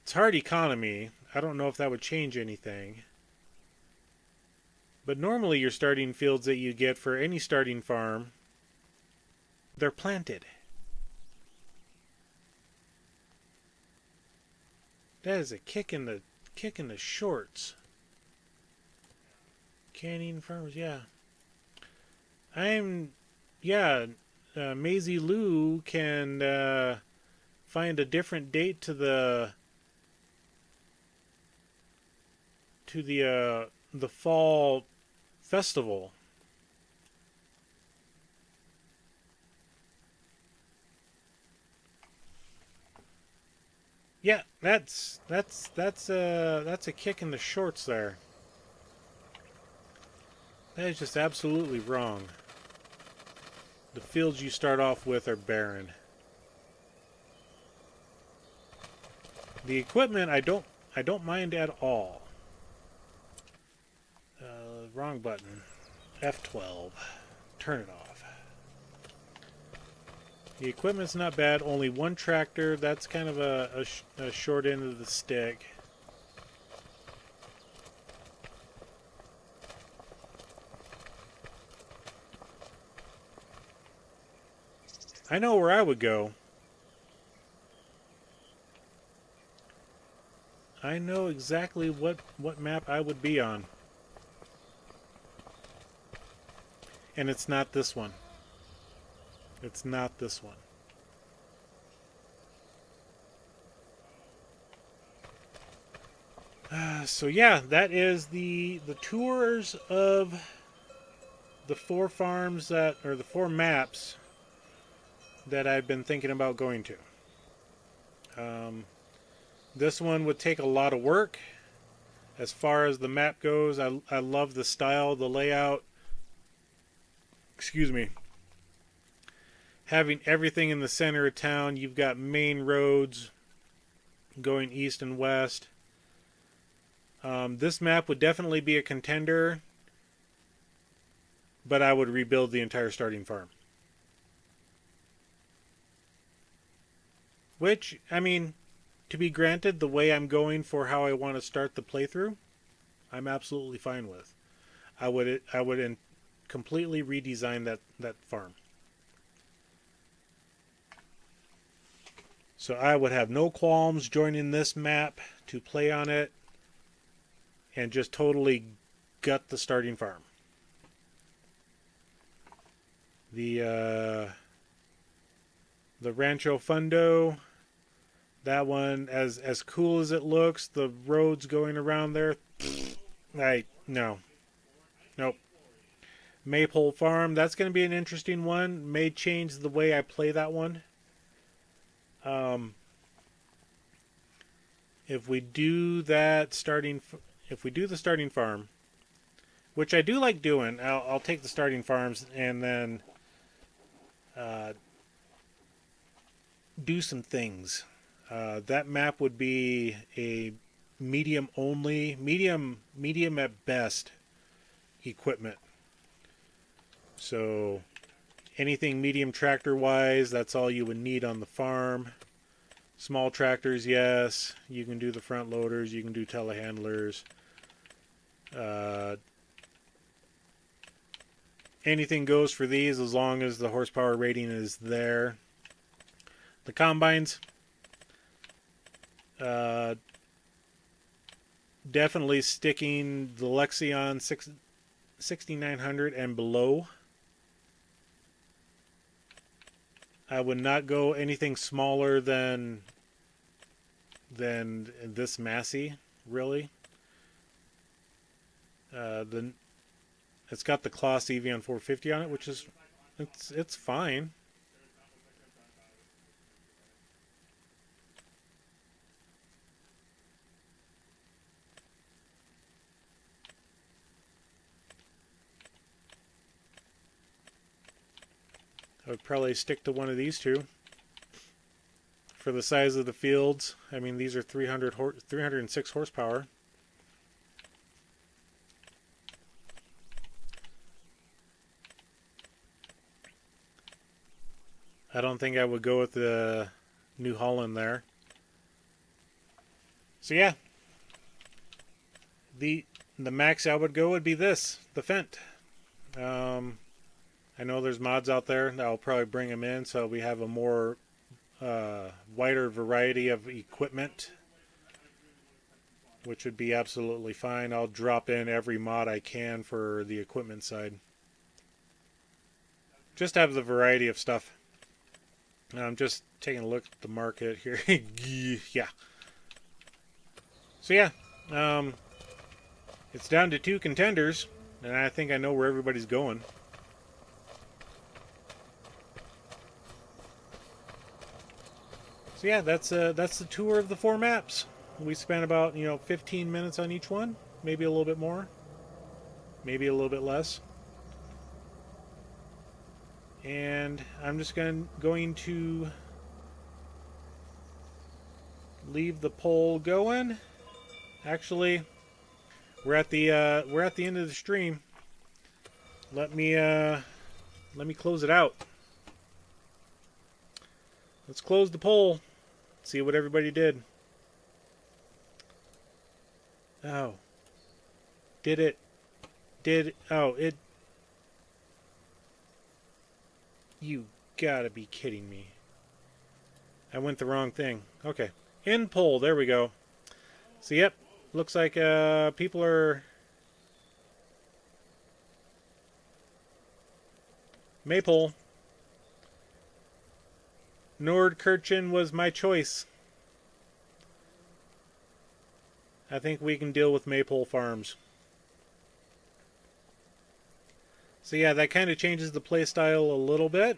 it's hard economy. I don't know if that would change anything. But normally your starting fields that you get for any starting farm, they're planted. That is a kick in the shorts. Canning farmers, yeah. Maisie Lou can find a different date to the fall festival. Yeah, that's a kick in the shorts there. That is just absolutely wrong. The fields you start off with are barren. The equipment I don't mind at all. Wrong button. F12. Turn it off. The equipment's not bad. Only one tractor. That's kind of a short end of the stick. I know where I would go. I know exactly what map I would be on. And it's not this one. It's not this one. So yeah, that is the tours of the 4 farms that, or the 4 maps that I've been thinking about going to. This one would take a lot of work. As far as the map goes, I love the style, the layout. Excuse me. Having everything in the center of town, you've got main roads going east and west. This map would definitely be a contender, but I would rebuild the entire starting farm. Which, I mean, to be granted, the way I'm going for how I want to start the playthrough, I'm absolutely fine with. I would completely redesign that farm. So I would have no qualms joining this map to play on it and just totally gut the starting farm. The Rancho Fundo, that one, as cool as it looks, the roads going around there, no. Nope. Maypole Farm, that's going to be an interesting one. May change the way I play that one. If we do the starting farm, which I do like doing, I'll take the starting farms and then do some things. That map would be a medium at best equipment. So anything medium tractor wise, that's all you would need on the farm. Small tractors, yes, you can do the front loaders, you can do telehandlers. Anything goes for these as long as the horsepower rating is there. The combines, definitely sticking the Lexion 6900 and below. I would not go anything smaller than this Massey, really. It's got the Kloss Evian 450 on it, which is it's fine. I would probably stick to one of these two. For the size of the fields, I mean, these are 306 horsepower. I don't think I would go with the New Holland there. So yeah, the max I would go would be this, the Fendt. I know there's mods out there. I'll probably bring them in so we have a more wider variety of equipment, which would be absolutely fine. I'll drop in every mod I can for the equipment side. Just have the variety of stuff. I'm just taking a look at the market here. Yeah. So yeah, it's down to 2 contenders, and I think I know where everybody's going. So yeah, that's the tour of the 4 maps. We spent about 15 minutes on each one, maybe a little bit more, maybe a little bit less. And I'm just going to leave the poll going. Actually, we're at the end of the stream. Let me close it out. Let's close the poll. See what everybody did. Oh. It. You gotta be kidding me. I went the wrong thing. Okay. End poll. There we go. So, yep. Looks like people are... Maypole. Nordkirchen was my choice. I think we can deal with Maypole Farms. So yeah, that kind of changes the playstyle a little bit.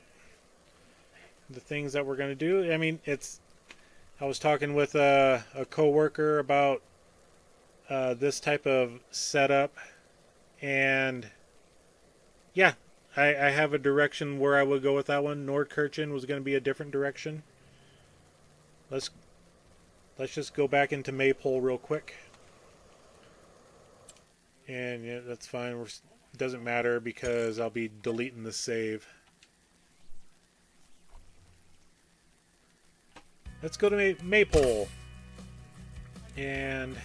The things that we're going to do. I mean, I was talking with a coworker about this type of setup, and yeah, I have a direction where I would go with that one. Nordkirchen was going to be a different direction. Let's just go back into Maypole real quick. And yeah, that's fine. It doesn't matter because I'll be deleting the save. Let's go to Maypole. And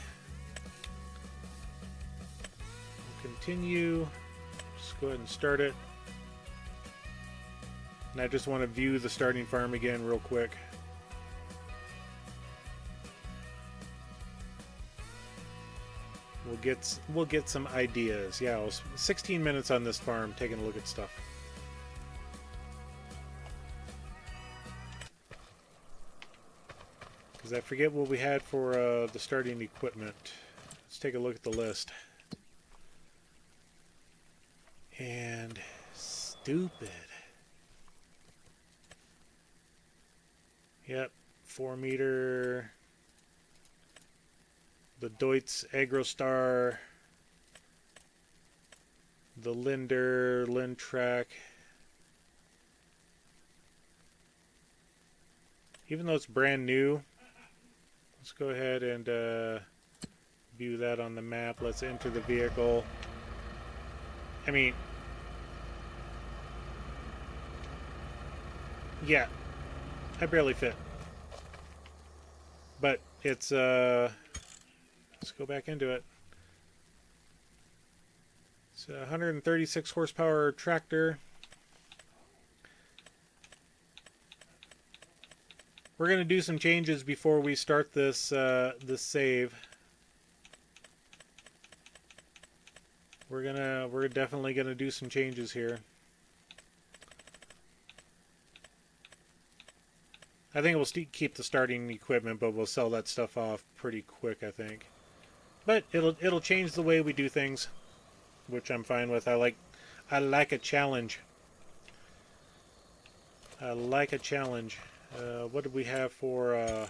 we'll continue. Just go ahead and start it. And I just want to view the starting farm again real quick. We'll get some ideas. Yeah, I was 16 minutes on this farm taking a look at stuff. Because I forget what we had for the starting equipment. Let's take a look at the list. And stupid. Yep, 4 meter. The Deutz AgroStar, the Linder, Lindtrack. Even though it's brand new, let's go ahead and view that on the map. Let's enter the vehicle. I mean, yeah, I barely fit. But it's let's go back into it. It's a 136 horsepower tractor. We're going to do some changes before we start this this save. We're definitely gonna do some changes here. I think we'll keep the starting equipment, but we'll sell that stuff off pretty quick, I think. But it'll change the way we do things, which I'm fine with. I like a challenge. I like a challenge. What did we have for?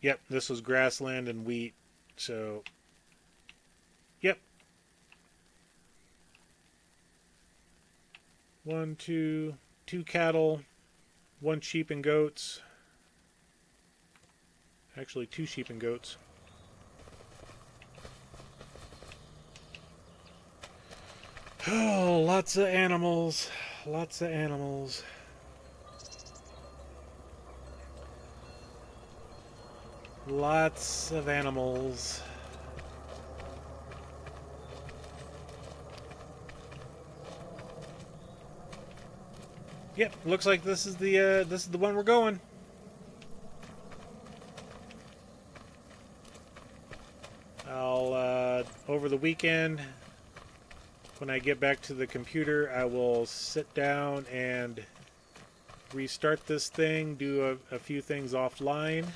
Yep, this was grassland and wheat. So, yep. 2 cattle, 1 sheep and goats. Actually, 2 sheep and goats. Oh, lots of animals. Lots of animals. Lots of animals. Yep, looks like this is the one we're going. I'll over the weekend, when I get back to the computer, I will sit down and restart this thing, do a few things offline,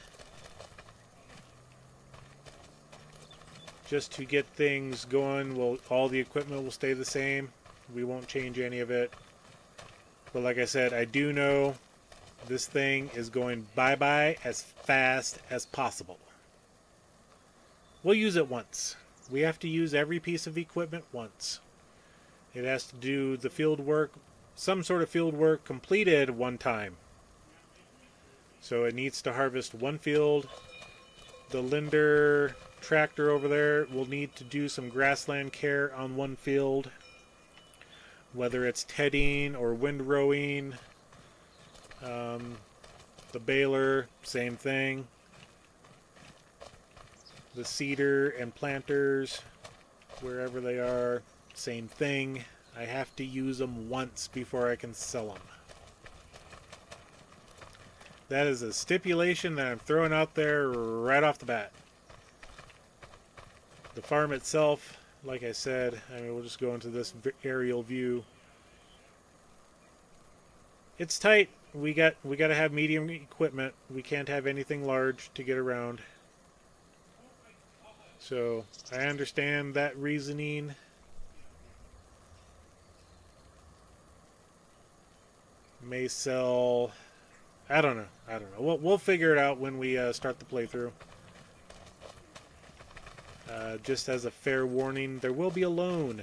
just to get things going. All the equipment will stay the same. We won't change any of it. But like I said, I do know this thing is going bye-bye as fast as possible. We'll use it once. We have to use every piece of equipment once. It has to do the field work, some sort of field work completed one time. So it needs to harvest one field. The Linder tractor over there will need to do some grassland care on one field. Whether it's tedding or windrowing. The baler, same thing. The seeder and planters, wherever they are, same thing. I have to use them once before I can sell them. That is a stipulation that I'm throwing out there right off the bat. The farm itself, like I said, I mean, we'll just go into this aerial view. It's tight. We got to have medium equipment. We can't have anything large to get around. So I understand that reasoning. May sell. I don't know. We'll figure it out when we start the playthrough. Just as a fair warning, there will be a loan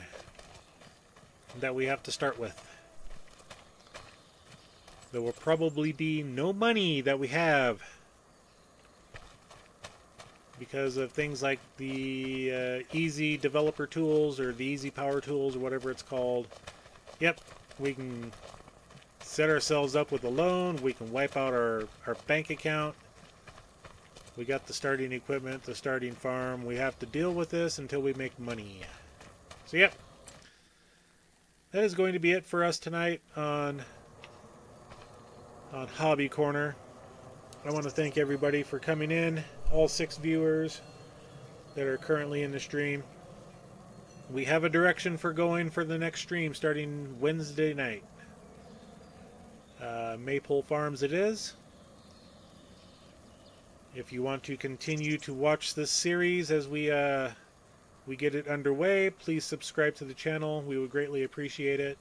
that we have to start with. There will probably be no money that we have because of things like the easy developer tools or the easy power tools or whatever it's called. Yep, we can set ourselves up with a loan. We can wipe out our bank account. We got the starting equipment, the starting farm. We have to deal with this until we make money. So yep, that is going to be it for us tonight on Hobby Corner. I want to thank everybody for coming in, all 6 viewers that are currently in the stream. We have a direction for going for the next stream starting Wednesday night. Maypole Farms it is. If you want to continue to watch this series as we get it underway, please subscribe to the channel. We would greatly appreciate it.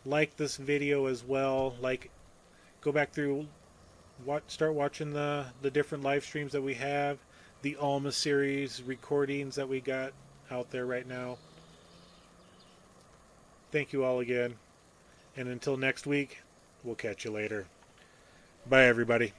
Like this video as well. Go back through, start watching the different live streams that we have, the Alma series recordings that we got out there right now. Thank you all again, and until next week, we'll catch you later. Bye, everybody.